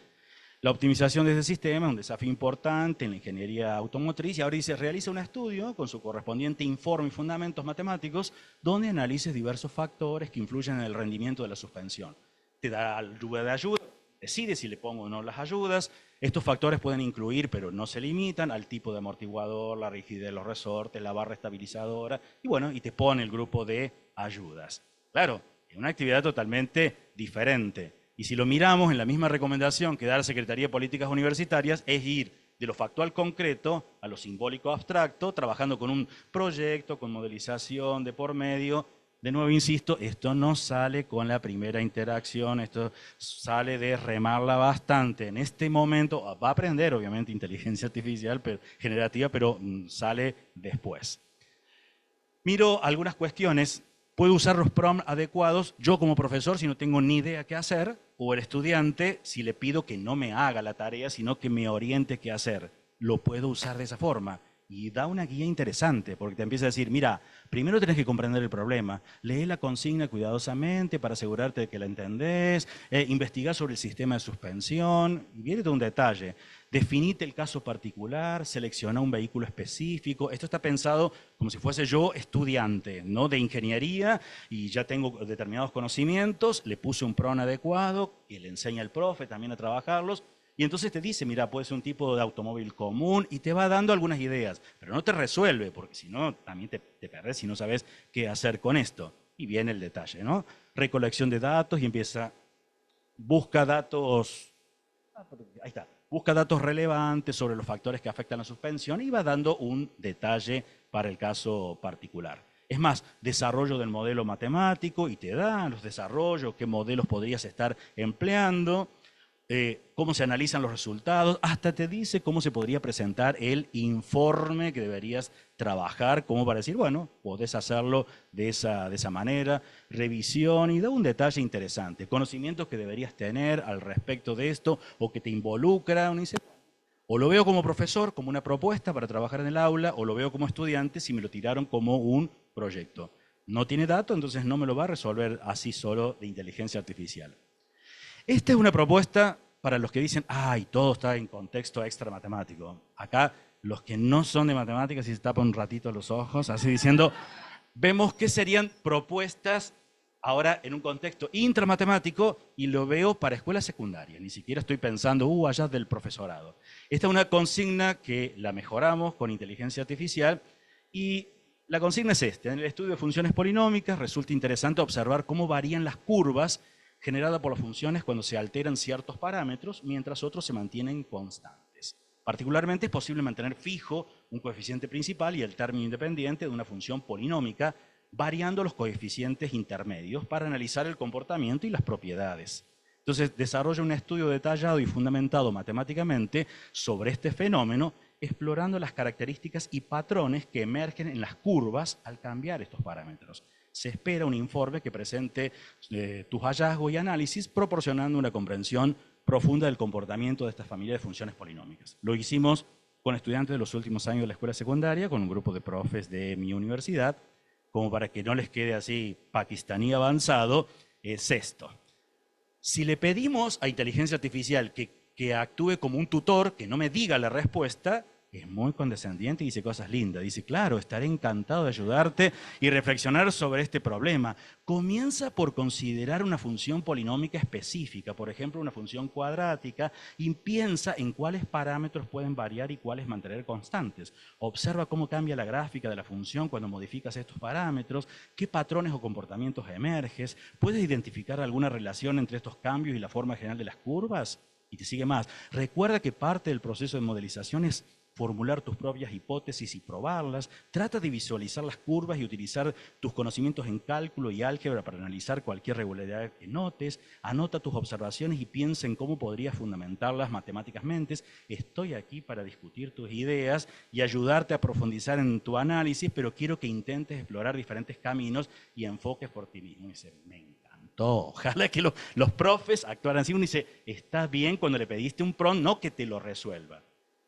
Speaker 2: La optimización de ese sistema es un desafío importante en la ingeniería automotriz y ahora dice, realiza un estudio con su correspondiente informe y fundamentos matemáticos donde analices diversos factores que influyen en el rendimiento de la suspensión. Te da ayuda, decide si le pongo o no las ayudas. Estos factores pueden incluir, pero no se limitan, al tipo de amortiguador, la rigidez de los resortes, la barra estabilizadora, y bueno, y te pone el grupo de ayudas. Claro, es una actividad totalmente diferente. Y si lo miramos en la misma recomendación que da la Secretaría de Políticas Universitarias, es ir de lo factual concreto a lo simbólico abstracto, trabajando con un proyecto, con modelización de por medio. De nuevo, insisto, esto no sale con la primera interacción, esto sale de remarla bastante. En este momento va a aprender, obviamente, inteligencia artificial generativa, pero sale después. Miro algunas cuestiones. Puedo usar los prompts adecuados, yo como profesor, si no tengo ni idea qué hacer, o el estudiante, si le pido que no me haga la tarea, sino que me oriente qué hacer. Lo puedo usar de esa forma. Y da una guía interesante, porque te empieza a decir, mira, primero tenés que comprender el problema, lee la consigna cuidadosamente para asegurarte de que la entendés, investigar sobre el sistema de suspensión, y viene todo un detalle. Definite el caso particular, selecciona un vehículo específico. Esto está pensado como si fuese yo estudiante, ¿no? De ingeniería, y ya tengo determinados conocimientos, le puse un PRON adecuado, que le enseña el profe también a trabajarlos, y entonces te dice, mira, puede ser un tipo de automóvil común y te va dando algunas ideas, pero no te resuelve, porque si no, también te perdés si no sabes qué hacer con esto. Y viene el detalle, ¿no? Recolección de datos y empieza, busca datos, ahí está, busca datos relevantes sobre los factores que afectan la suspensión y va dando un detalle para el caso particular. Es más, desarrollo del modelo matemático y te da los desarrollos, qué modelos podrías estar empleando, cómo se analizan los resultados, hasta te dice cómo se podría presentar el informe que deberías trabajar, como para decir, bueno, podés hacerlo de esa manera, revisión, y da un detalle interesante, conocimientos que deberías tener al respecto de esto, o que te involucra, uno dice, o lo veo como profesor, como una propuesta para trabajar en el aula, o lo veo como estudiante si me lo tiraron como un proyecto. No tiene datos, entonces no me lo va a resolver así solo de inteligencia artificial. Esta es una propuesta para los que dicen, ay, todo está en contexto extra matemático. Acá, los que no son de matemáticas y se tapan un ratito los ojos, así diciendo, vemos que serían propuestas ahora en un contexto intramatemático y lo veo para escuela secundaria. Ni siquiera estoy pensando, allá del profesorado. Esta es una consigna que la mejoramos con inteligencia artificial y la consigna es esta. En el estudio de funciones polinómicas resulta interesante observar cómo varían las curvas generada por las funciones cuando se alteran ciertos parámetros, mientras otros se mantienen constantes. Particularmente es posible mantener fijo un coeficiente principal y el término independiente de una función polinómica, variando los coeficientes intermedios para analizar el comportamiento y las propiedades. Entonces, desarrolla un estudio detallado y fundamentado matemáticamente sobre este fenómeno, explorando las características y patrones que emergen en las curvas al cambiar estos parámetros. Se espera un informe que presente tus hallazgos y análisis, proporcionando una comprensión profunda del comportamiento de esta familia de funciones polinómicas. Lo hicimos con estudiantes de los últimos años de la escuela secundaria, con un grupo de profes de mi universidad, como para que no les quede así pakistaní avanzado, es esto. Si le pedimos a inteligencia artificial que actúe como un tutor, que no me diga la respuesta, es muy condescendiente y dice cosas lindas. Dice, claro, estaré encantado de ayudarte y reflexionar sobre este problema. Comienza por considerar una función polinómica específica, por ejemplo, una función cuadrática, y piensa en cuáles parámetros pueden variar y cuáles mantener constantes. Observa cómo cambia la gráfica de la función cuando modificas estos parámetros, qué patrones o comportamientos emerges, puedes identificar alguna relación entre estos cambios y la forma general de las curvas, y te sigue más. Recuerda que parte del proceso de modelización es
Speaker 1: formular tus propias hipótesis y probarlas, trata de visualizar las curvas y utilizar tus conocimientos en cálculo y álgebra para analizar cualquier regularidad que notes, anota tus observaciones y piensa en cómo podrías fundamentarlas matemáticamente. Estoy aquí para discutir tus ideas y ayudarte a profundizar en tu análisis, pero quiero que intentes explorar diferentes caminos y enfoques por ti mismo. Y dice, me encantó. Ojalá que los profes actuaran así. Uno dice, está bien cuando le pediste un prompt, no que te lo resuelva.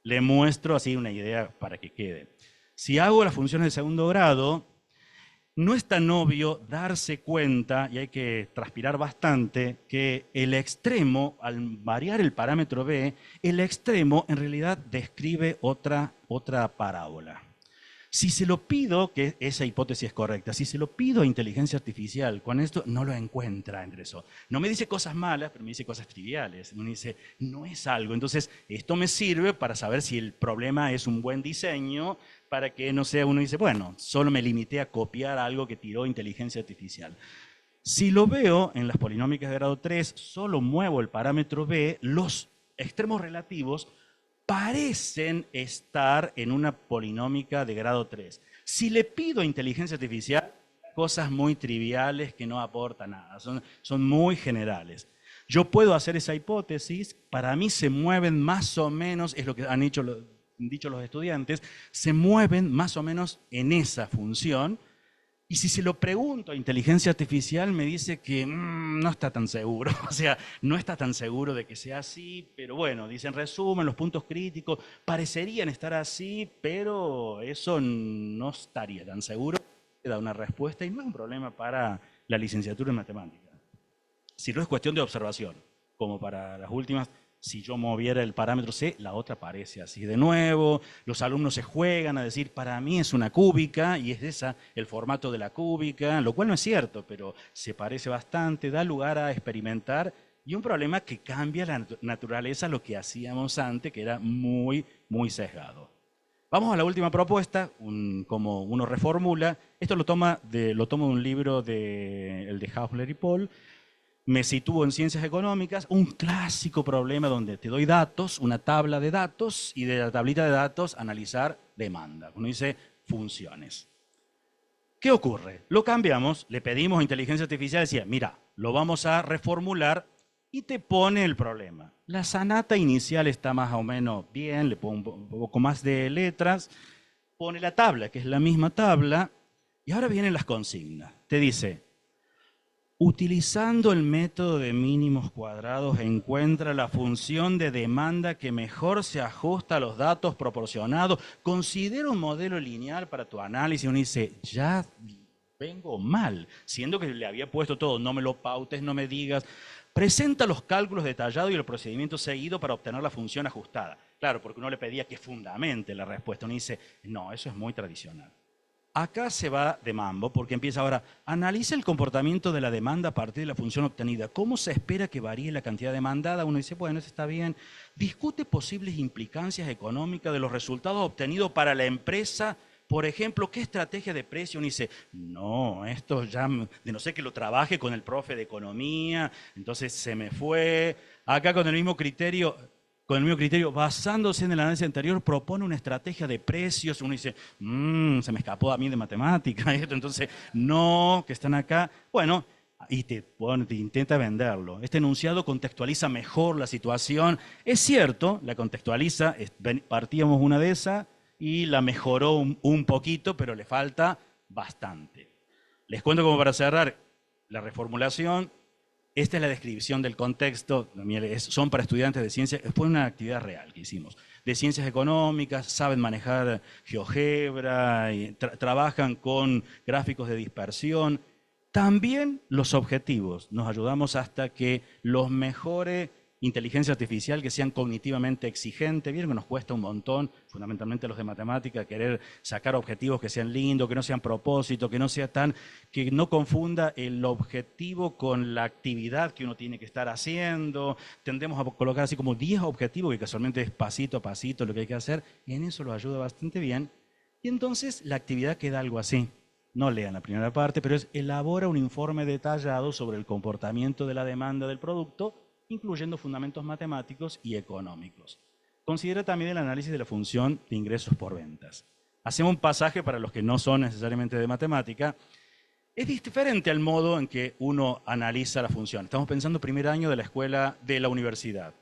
Speaker 1: Le muestro así una idea para que quede. Si hago las funciones de segundo grado, no es tan obvio darse cuenta, y hay que transpirar bastante, que el extremo, al variar el parámetro b, el extremo en realidad describe otra parábola. Si se lo pido, que esa hipótesis es correcta, si se lo pido a inteligencia artificial, con esto no lo encuentra entre eso. No me dice cosas malas, pero me dice cosas triviales. Me dice, no es algo. Entonces, esto me sirve para saber si el problema es un buen diseño, para que no sea, uno dice, bueno, solo me limité a copiar algo que tiró inteligencia artificial. Si lo veo en las polinómicas de grado 3, solo muevo el parámetro b, los extremos relativos parecen estar en una polinómica de grado 3. Si le pido a inteligencia artificial, cosas muy triviales que no aportan nada, son muy generales. Yo puedo hacer esa hipótesis, para mí se mueven más o menos, es lo que han dicho los estudiantes, se mueven más o menos en esa función. Y si se lo pregunto a inteligencia artificial, me dice que no está tan seguro. O sea, no está tan seguro de que sea así, pero bueno, dice en resumen, los puntos críticos parecerían estar así, pero eso no estaría tan seguro. Te da una respuesta y no es un problema para la licenciatura en matemáticas. Si no es cuestión de observación, como para las últimas, si yo moviera el parámetro C, la otra aparece así de nuevo. Los alumnos se juegan a decir, para mí es una cúbica, y es esa el formato de la cúbica, lo cual no es cierto, pero se parece bastante, da lugar a experimentar, y un problema que cambia la naturaleza a lo que hacíamos antes, que era muy, muy sesgado. Vamos a la última propuesta, como uno reformula. Esto lo tomo de un libro el de Hausler y Paul. Me sitúo en ciencias económicas, un clásico problema donde te doy datos, una tabla de datos, y de la tablita de datos analizar demanda. Uno dice funciones. ¿Qué ocurre? Lo cambiamos, le pedimos a inteligencia artificial, decía, mira, lo vamos a reformular, y te pone el problema. La sanata inicial está más o menos bien, le pongo un poco más de letras, pone la tabla, que es la misma tabla, y ahora vienen las consignas. Te dice, utilizando el método de mínimos cuadrados, encuentra la función de demanda que mejor se ajusta a los datos proporcionados. Considera un modelo lineal para tu análisis. Uno dice, ya vengo mal, siendo que le había puesto todo, no me lo pautes, no me digas. Presenta los cálculos detallados y el procedimiento seguido para obtener la función ajustada. Claro, porque uno le pedía que fundamente la respuesta. Uno dice, no, eso es muy tradicional. Acá se va de mambo porque empieza ahora, analiza el comportamiento de la demanda a partir de la función obtenida. ¿Cómo se espera que varíe la cantidad demandada? Uno dice, bueno, eso está bien. Discute posibles implicancias económicas de los resultados obtenidos para la empresa. Por ejemplo, ¿qué estrategia de precio? Uno dice, no, esto ya, de no ser que lo trabaje con el profe de economía, entonces se me fue. Acá con el mismo criterio, basándose en el análisis anterior, propone una estrategia de precios. Uno dice, se me escapó a mí de matemática esto, entonces, no, que están acá. Bueno, y te intenta venderlo. Este enunciado contextualiza mejor la situación. Es cierto, la contextualiza, partíamos una de esas y la mejoró un poquito, pero le falta bastante. Les cuento como para cerrar la reformulación. Esta es la descripción del contexto, son para estudiantes de ciencias, fue una actividad real que hicimos, de ciencias económicas, saben manejar GeoGebra, y trabajan con gráficos de dispersión. También los objetivos, nos ayudamos hasta que los mejores inteligencia artificial que sean cognitivamente exigentes. Vieron que nos cuesta un montón, fundamentalmente los de matemática, querer sacar objetivos que sean lindos, que no sean propósito, que no confunda el objetivo con la actividad que uno tiene que estar haciendo. Tendemos a colocar así como 10 objetivos, que casualmente es pasito a pasito lo que hay que hacer, y en eso lo ayuda bastante bien. Y entonces la actividad queda algo así. No lean la primera parte, pero elabora un informe detallado sobre el comportamiento de la demanda del producto, incluyendo fundamentos matemáticos y económicos. Considera también el análisis de la función de ingresos por ventas. Hacemos un pasaje para los que no son necesariamente de matemática. Es diferente al modo en que uno analiza la función. Estamos pensando primer año de la escuela, de la universidad.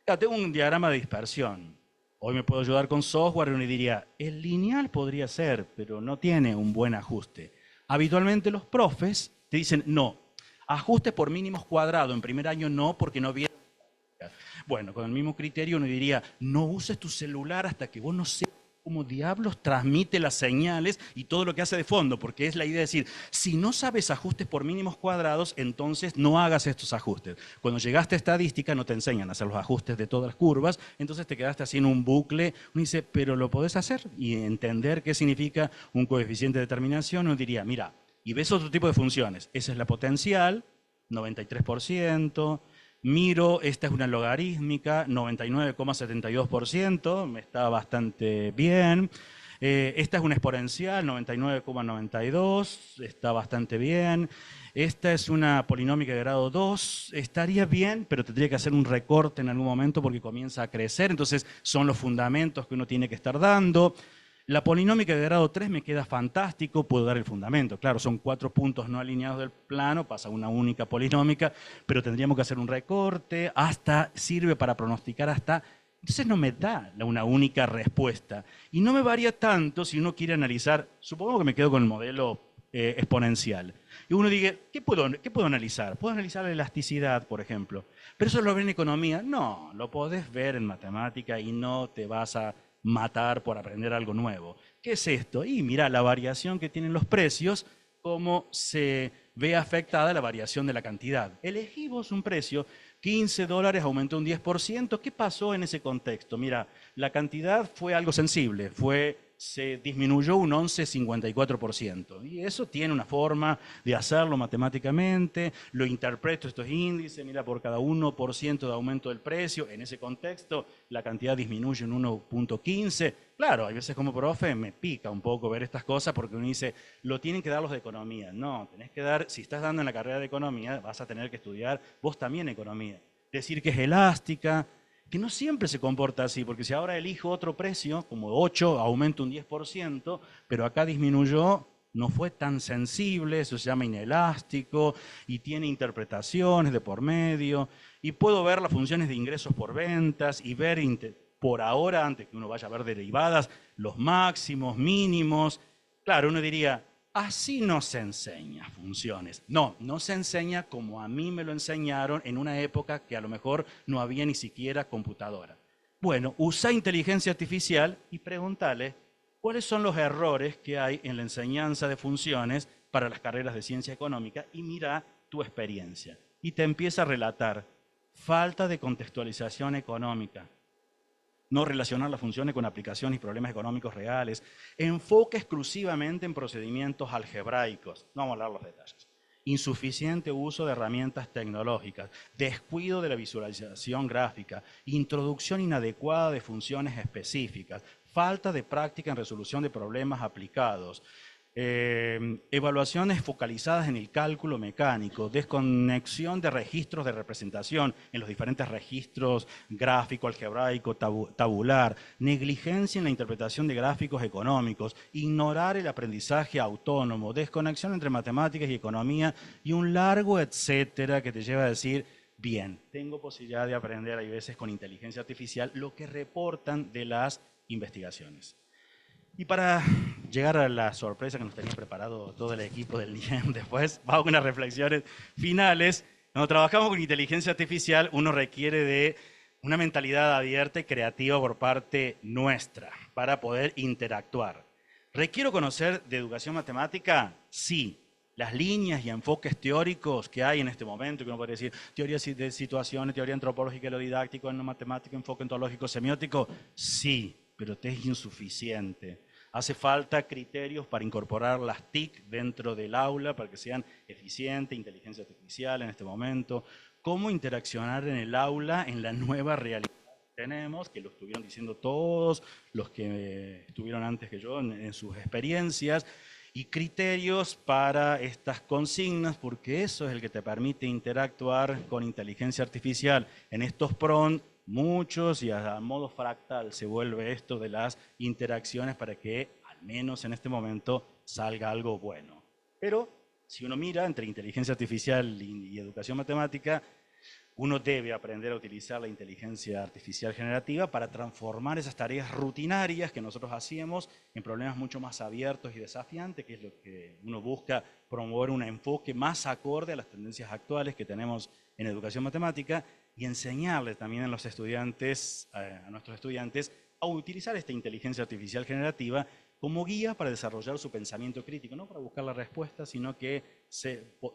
Speaker 1: Ya, tengo un diagrama de dispersión. Hoy me puedo ayudar con software y uno diría, el lineal podría ser, pero no tiene un buen ajuste. Habitualmente los profes te dicen, no, ajuste por mínimos cuadrados. En primer año no, porque no viene. Bueno, con el mismo criterio uno diría, no uses tu celular hasta que vos no sepas cómo diablos transmite las señales y todo lo que hace de fondo, porque es la idea de decir, si no sabes ajustes por mínimos cuadrados, entonces no hagas estos ajustes. Cuando llegaste a estadística no te enseñan a hacer los ajustes de todas las curvas, entonces te quedaste así en un bucle. Uno dice, pero lo podés hacer y entender qué significa un coeficiente de determinación. Uno diría, mira, y ves otro tipo de funciones. Esa es la potencial, 93%. Miro, esta es una logarítmica, 99,72%, me está bastante bien. Esta es una exponencial, 99,92, está bastante bien. Esta es una polinómica de grado 2, estaría bien, pero tendría que hacer un recorte en algún momento porque comienza a crecer, entonces son los fundamentos que uno tiene que estar dando. La polinómica de grado 3 me queda fantástico, puedo dar el fundamento. Claro, son 4 puntos no alineados del plano, pasa una única polinómica, pero tendríamos que hacer un recorte, hasta sirve para pronosticar hasta. Entonces no me da una única respuesta. Y no me varía tanto si uno quiere analizar, supongo que me quedo con el modelo exponencial. Y uno dice, ¿qué puedo analizar? Puedo analizar la elasticidad, por ejemplo. ¿Pero eso lo ve en economía? No, lo podés ver en matemática y no te vas a matar por aprender algo nuevo. ¿Qué es esto? Y mira, la variación que tienen los precios, cómo se ve afectada la variación de la cantidad. Elegí vos un precio, $15 aumentó un 10%. ¿Qué pasó en ese contexto? Mira, la cantidad fue algo sensible, se disminuyó un 11,54%. Y eso tiene una forma de hacerlo matemáticamente, lo interpreto estos índices, mira, por cada 1% de aumento del precio, en ese contexto la cantidad disminuye en 1,15. Claro, hay veces como profe me pica un poco ver estas cosas porque uno dice, lo tienen que dar los de economía. No, tenés que dar, si estás dando en la carrera de economía, vas a tener que estudiar vos también economía. Decir que es elástica, que no siempre se comporta así, porque si ahora elijo otro precio, como 8, aumento un 10%, pero acá disminuyó, no fue tan sensible, eso se llama inelástico, y tiene interpretaciones de por medio, y puedo ver las funciones de ingresos por ventas, y ver por ahora, antes que uno vaya a ver derivadas, los máximos, mínimos. Claro, uno diría, así no se enseña funciones. No, no se enseña como a mí me lo enseñaron en una época que a lo mejor no había ni siquiera computadora. Bueno, usa inteligencia artificial y pregúntale cuáles son los errores que hay en la enseñanza de funciones para las carreras de ciencia económica y mira tu experiencia. Y te empieza a relatar falta de contextualización económica, no relacionar las funciones con aplicaciones y problemas económicos reales, enfoque exclusivamente en procedimientos algebraicos, no vamos a hablar los detalles, insuficiente uso de herramientas tecnológicas, descuido de la visualización gráfica, introducción inadecuada de funciones específicas, falta de práctica en resolución de problemas aplicados, evaluaciones focalizadas en el cálculo mecánico, desconexión de registros de representación en los diferentes registros gráfico, algebraico, tabular, negligencia en la interpretación de gráficos económicos, ignorar el aprendizaje autónomo, desconexión entre matemáticas y economía y un largo etcétera que te lleva a decir, bien, tengo posibilidad de aprender, hay veces con inteligencia artificial, lo que reportan de las investigaciones. Y para llegar a la sorpresa que nos tenía preparado todo el equipo del día después, vamos con unas reflexiones finales. Cuando trabajamos con inteligencia artificial, uno requiere de una mentalidad abierta y creativa por parte nuestra para poder interactuar. ¿Requiero conocer de educación matemática? Sí. Las líneas y enfoques teóricos que hay en este momento, que uno podría decir teoría de situaciones, teoría antropológica y lo didáctico, no matemático, enfoque ontológico, semiótico, sí, pero te es insuficiente. Hace falta criterios para incorporar las TIC dentro del aula para que sean eficientes, inteligencia artificial en este momento, cómo interaccionar en el aula en la nueva realidad que tenemos, que lo estuvieron diciendo todos los que estuvieron antes que yo en sus experiencias, y criterios para estas consignas, porque eso es el que te permite interactuar con inteligencia artificial en estos prompts muchos y a modo fractal se vuelve esto de las interacciones para que, al menos en este momento, salga algo bueno. Pero si uno mira entre inteligencia artificial y educación matemática, uno debe aprender a utilizar la inteligencia artificial generativa para transformar esas tareas rutinarias que nosotros hacíamos en problemas mucho más abiertos y desafiantes, que es lo que uno busca promover un enfoque más acorde a las tendencias actuales que tenemos en educación matemática y enseñarles también a los estudiantes, a nuestros estudiantes, a utilizar esta inteligencia artificial generativa como guía para desarrollar su pensamiento crítico, no para buscar la respuesta, sino que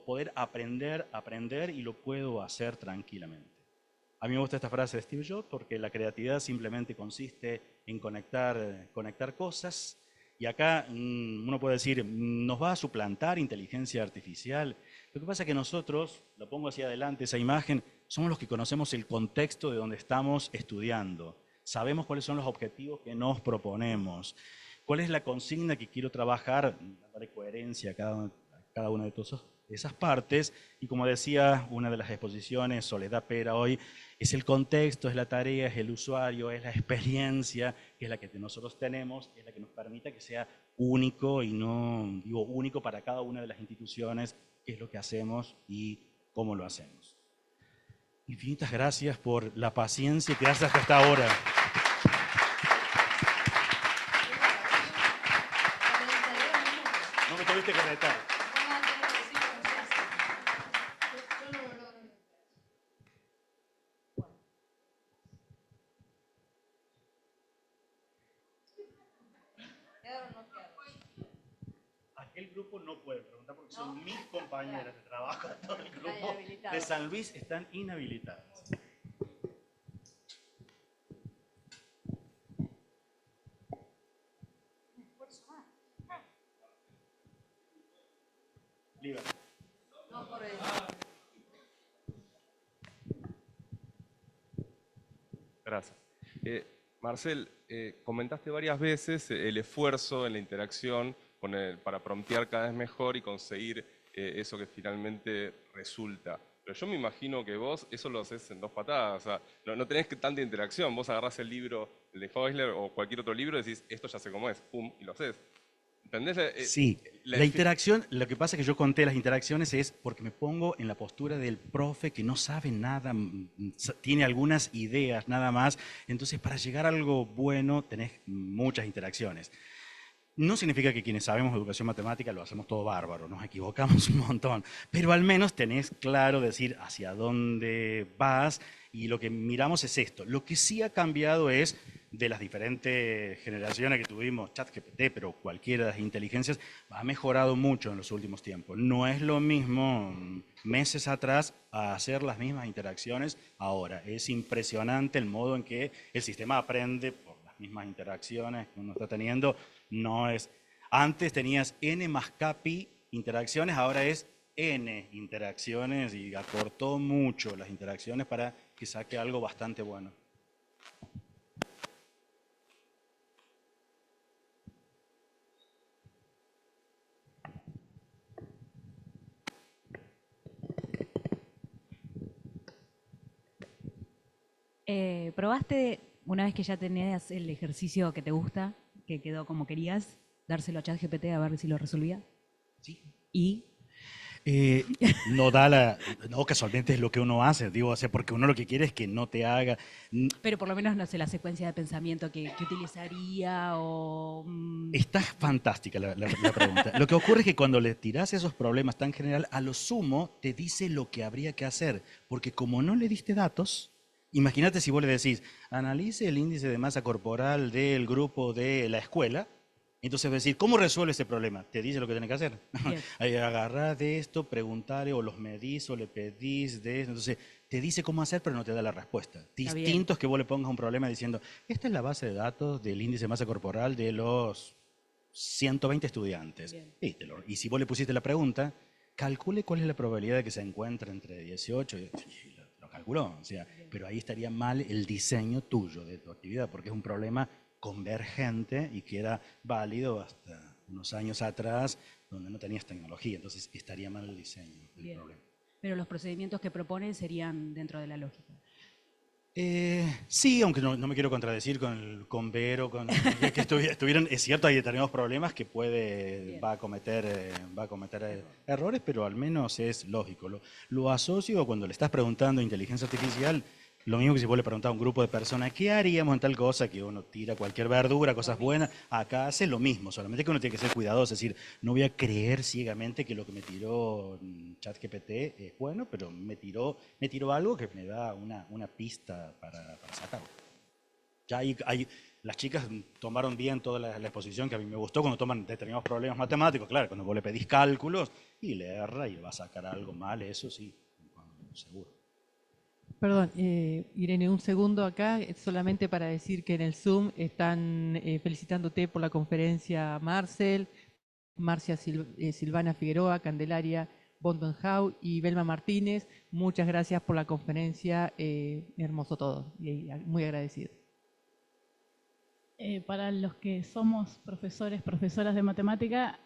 Speaker 1: poder aprender y lo puedo hacer tranquilamente. A mí me gusta esta frase de Steve Jobs porque la creatividad simplemente consiste en conectar cosas y acá uno puede decir, ¿nos va a suplantar inteligencia artificial? Lo que pasa es que nosotros, lo pongo hacia adelante esa imagen, somos los que conocemos el contexto de donde estamos estudiando. Sabemos cuáles son los objetivos que nos proponemos. ¿Cuál es la consigna que quiero trabajar? Darle coherencia a cada una de esas partes. Y como decía una de las exposiciones, Soledad Pera hoy, es el contexto, es la tarea, es el usuario, es la experiencia, que es la que nosotros tenemos, es la que nos permita que sea único y no, digo, único para cada una de las instituciones, qué es lo que hacemos y cómo lo hacemos. Infinitas gracias por la paciencia que das hasta esta hora. No me tuviste que retar. Aquel grupo no puede preguntar porque son mis compañeras de trabajo. Todo el grupo de San Luis están inhabilitados. Libre.
Speaker 3: No, por eso.
Speaker 4: Gracias. Marcel, comentaste varias veces el esfuerzo en la interacción para promptear cada vez mejor y conseguir eso que finalmente resulta. Pero yo me imagino que vos eso lo haces en dos patadas, o sea, no tenés tanta interacción. Vos agarrás el libro de Fäusler o cualquier otro libro y decís, esto ya sé cómo es, pum, y lo haces. ¿Entendés?
Speaker 1: Sí, la interacción, lo que pasa es que yo conté las interacciones es porque me pongo en la postura del profe que no sabe nada, tiene algunas ideas nada más, entonces para llegar a algo bueno tenés muchas interacciones. No significa que quienes sabemos educación matemática lo hacemos todo bárbaro, nos equivocamos un montón, pero al menos tenés claro decir hacia dónde vas y lo que miramos es esto. Lo que sí ha cambiado es de las diferentes generaciones que tuvimos, ChatGPT, pero cualquiera de las inteligencias, ha mejorado mucho en los últimos tiempos. No es lo mismo meses atrás a hacer las mismas interacciones ahora. Es impresionante el modo en que el sistema aprende por las mismas interacciones que uno está teniendo. No es, antes tenías n más capi interacciones, ahora es n interacciones y acortó mucho las interacciones para que saque algo bastante bueno.
Speaker 5: ¿Probaste, una vez que ya tenías el ejercicio que te gusta, que quedó como querías, dárselo a ChatGPT a ver si lo resolvía?
Speaker 1: Sí.
Speaker 5: ¿Y?
Speaker 1: No casualmente es lo que uno hace, digo, o sea, porque uno lo que quiere es que no te haga.
Speaker 5: Pero por lo menos, no sé, la secuencia de pensamiento que utilizaría o...
Speaker 1: Está fantástica la pregunta. Lo que ocurre es que cuando le tirás esos problemas tan general, a lo sumo te dice lo que habría que hacer, porque como no le diste datos, imagínate si vos le decís, analice el índice de masa corporal del grupo de la escuela. Entonces, decir, ¿cómo resuelve ese problema? Te dice lo que tiene que hacer. Agarrá de esto, preguntarle, o los medís, o le pedís de eso. Entonces, te dice cómo hacer, pero no te da la respuesta. Distinto es que vos le pongas un problema diciendo, esta es la base de datos del índice de masa corporal de los 120 estudiantes. Y si vos le pusiste la pregunta, calcule cuál es la probabilidad de que se encuentre entre 18 y lo calculó. O sea, pero ahí estaría mal el diseño tuyo de tu actividad, porque es un problema convergente y que era válido hasta unos años atrás donde no tenías tecnología, entonces estaría mal el diseño del problema.
Speaker 5: Pero los procedimientos que proponen serían dentro de la lógica.
Speaker 2: Sí, aunque no me quiero contradecir con Vero, que estuvieran, es cierto, hay determinados problemas que va a cometer errores, pero al menos es lógico. Lo asocio cuando le estás preguntando a inteligencia artificial, lo mismo que si vos le preguntás a un grupo de personas, ¿qué haríamos en tal cosa? Que uno tira cualquier verdura, cosas buenas, acá hace lo mismo, solamente que uno tiene que ser cuidadoso, es decir, no voy a creer ciegamente que lo que me tiró ChatGPT es bueno, pero me tiró algo que me da una pista para sacarlo. Ya las chicas tomaron bien toda la exposición, que a mí me gustó cuando toman determinados problemas matemáticos, claro, cuando vos le pedís cálculos y le erra y va a sacar algo mal, eso sí, seguro.
Speaker 6: Perdón, Irene, un segundo acá, solamente para decir que en el Zoom están felicitándote por la conferencia Marcel, Marcia Silvana Figueroa, Candelaria Bondenhau y Belma Martínez. Muchas gracias por la conferencia, hermoso todo, y muy agradecido.
Speaker 7: Para los que somos profesores, profesoras de matemática,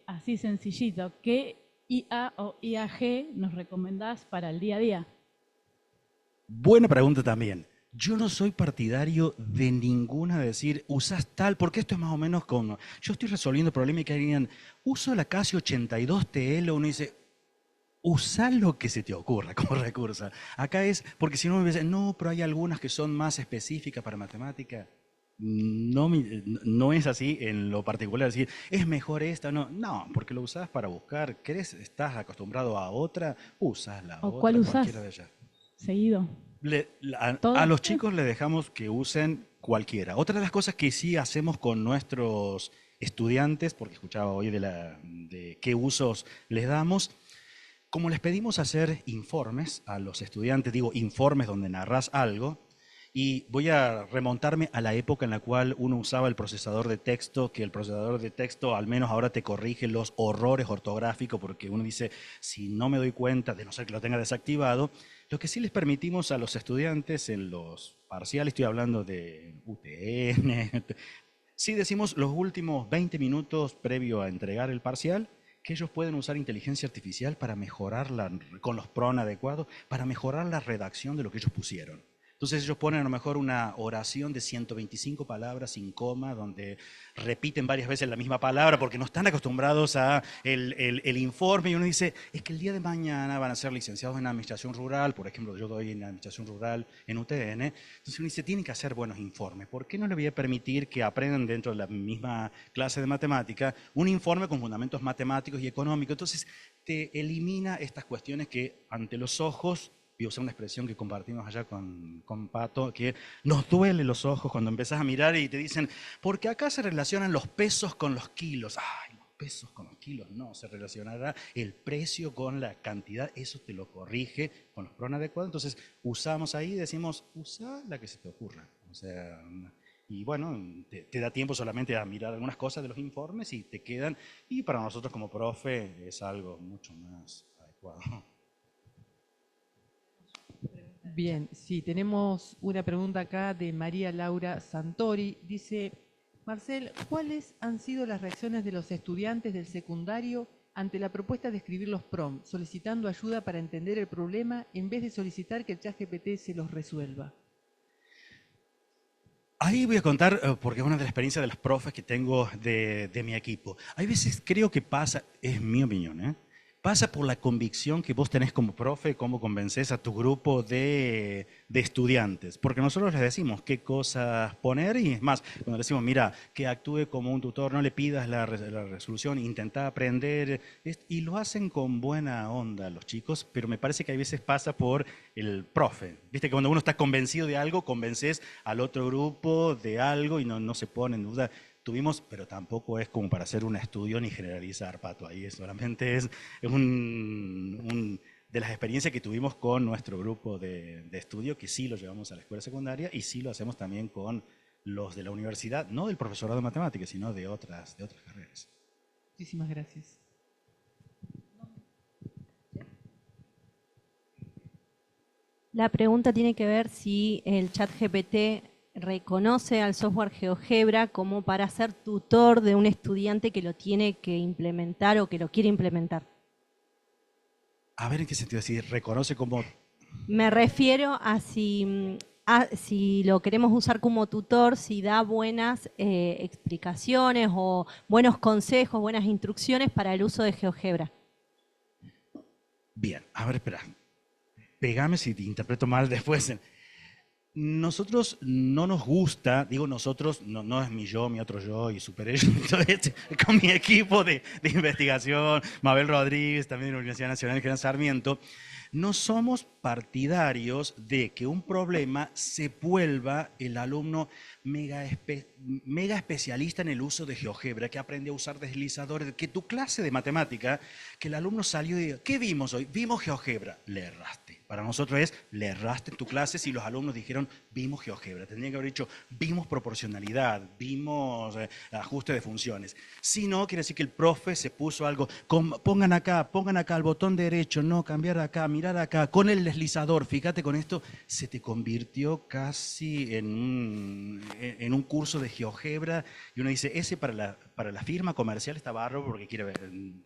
Speaker 7: así sencillito, ¿qué IA o IAG nos recomendás para el día a día?
Speaker 1: Buena pregunta también. Yo no soy partidario de ninguna de decir, usas tal, porque esto es más o menos como, yo estoy resolviendo problemas que digan, uso la Casio 82 TL, uno dice, usa lo que se te ocurra como recurso. Acá es, porque si no me dicen, no, pero hay algunas que son más específicas para matemática. No es así en lo particular, decir, es mejor esta, no, porque lo usas para buscar, estás acostumbrado a otra, usas la
Speaker 7: ¿O
Speaker 1: otra,
Speaker 7: cuál usás?
Speaker 1: cualquiera de ellas.
Speaker 7: Seguido.
Speaker 1: A los chicos les dejamos que usen cualquiera. Otra de las cosas que sí hacemos con nuestros estudiantes, porque escuchaba hoy de qué usos les damos, como les pedimos hacer informes a los estudiantes, digo informes donde narras algo, y voy a remontarme a la época en la cual uno usaba el procesador de texto, que el procesador de texto al menos ahora te corrige los horrores ortográficos, porque uno dice, si no me doy cuenta, de no ser que lo tenga desactivado, lo que sí les permitimos a los estudiantes en los parciales, estoy hablando de UTN, sí decimos los últimos 20 minutos previo a entregar el parcial, que ellos pueden usar inteligencia artificial para mejorarla, con los PRON adecuados, para mejorar la redacción de lo que ellos pusieron. Entonces ellos ponen a lo mejor una oración de 125 palabras sin coma, donde repiten varias veces la misma palabra porque no están acostumbrados a el informe, y uno dice, es que el día de mañana van a ser licenciados en Administración Rural, por ejemplo, yo doy en Administración Rural en UTN, entonces uno dice, tienen que hacer buenos informes, ¿por qué no le voy a permitir que aprendan dentro de la misma clase de matemática un informe con fundamentos matemáticos y económicos? Entonces te elimina estas cuestiones que ante los ojos, voy a usar una expresión que compartimos allá con Pato, que nos duele los ojos cuando empezás a mirar y te dicen, porque acá se relacionan los pesos con los kilos. Ay, los pesos con los kilos, no, se relacionará el precio con la cantidad, eso te lo corrige con los PRON adecuados. Entonces usamos ahí y decimos, usa la que se te ocurra. O sea, y bueno, te da tiempo solamente a mirar algunas cosas de los informes y te quedan, y para nosotros como profe es algo mucho más adecuado.
Speaker 6: Bien, sí, tenemos una pregunta acá de María Laura Santori. Dice, Marcel, ¿cuáles han sido las reacciones de los estudiantes del secundario ante la propuesta de escribir los PROM, solicitando ayuda para entender el problema en vez de solicitar que el ChatGPT se los resuelva?
Speaker 1: Ahí voy a contar, porque es una de las experiencias de los profes que tengo de mi equipo. Hay veces creo que pasa, es mi opinión, pasa por la convicción que vos tenés como profe, cómo convences a tu grupo de estudiantes. Porque nosotros les decimos qué cosas poner, y es más, cuando decimos, mira, que actúe como un tutor, no le pidas la resolución, intenta aprender, y lo hacen con buena onda los chicos, pero me parece que a veces pasa por el profe. Viste que cuando uno está convencido de algo, convences al otro grupo de algo y no se pone en duda. Tuvimos, pero tampoco es como para hacer un estudio ni generalizar, Pato, ahí solamente es de las experiencias que tuvimos con nuestro grupo de estudio, que sí lo llevamos a la escuela secundaria y sí lo hacemos también con los de la universidad, no del profesorado de matemáticas, sino de otras carreras.
Speaker 6: Muchísimas gracias.
Speaker 8: La pregunta tiene que ver si el ChatGPT reconoce al software GeoGebra como para ser tutor de un estudiante que lo tiene que implementar o que lo quiere implementar.
Speaker 1: A ver en qué sentido, si reconoce como...
Speaker 8: Me refiero a si lo queremos usar como tutor, si da buenas explicaciones o buenos consejos, buenas instrucciones para el uso de GeoGebra.
Speaker 1: Bien, a ver, espera. Pégame si te interpreto mal después. Nosotros no nos gusta, digo nosotros, no es mi otro yo y super ellos, entonces, con mi equipo de investigación, Mabel Rodríguez, también de la Universidad Nacional General Sarmiento, no somos partidarios de que un problema se vuelva el alumno mega especialista en el uso de GeoGebra, que aprende a usar deslizadores, que tu clase de matemática, que el alumno salió y diga, ¿qué vimos hoy? Vimos GeoGebra, le erraste. Para nosotros es, le erraste en tu clase si los alumnos dijeron, vimos GeoGebra. Tendrían que haber dicho, vimos proporcionalidad, vimos ajuste de funciones. Si no, quiere decir que el profe se puso algo, pongan acá el botón derecho, no, cambiar acá, mirar acá, con el deslizador, fíjate con esto, se te convirtió casi en un curso de GeoGebra y uno dice, ese para la firma comercial está bárbaro porque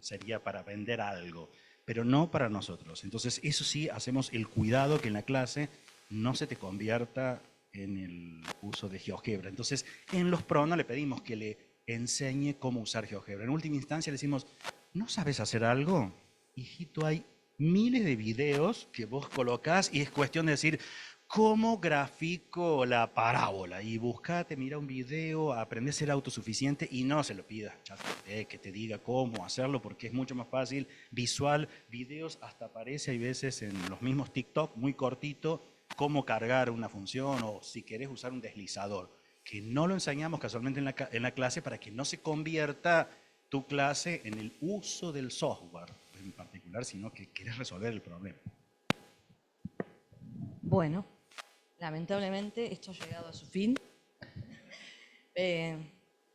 Speaker 1: sería para vender algo, pero no para nosotros. Entonces, eso sí, hacemos el cuidado que en la clase no se te convierta en el uso de GeoGebra. Entonces, en los pronos le pedimos que le enseñe cómo usar GeoGebra. En última instancia le decimos, ¿no sabes hacer algo? Hijito, hay miles de videos que vos colocás y es cuestión de decir, ¿cómo grafico la parábola? Y buscate, mira un video, aprende a ser autosuficiente y no se lo pidas a ChatGPT que te diga cómo hacerlo porque es mucho más fácil, visual, videos hasta aparece, hay veces en los mismos TikTok, muy cortito, cómo cargar una función o si querés usar un deslizador, que no lo enseñamos casualmente en la clase para que no se convierta tu clase en el uso del software en particular, sino que querés resolver el problema.
Speaker 3: Bueno, lamentablemente esto ha llegado a su fin.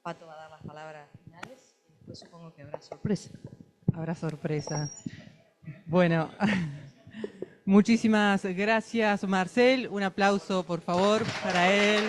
Speaker 3: Pato va a dar las palabras finales y después supongo que habrá sorpresa.
Speaker 6: Habrá sorpresa. Bueno, muchísimas gracias, Marcel. Un aplauso, por favor, para él.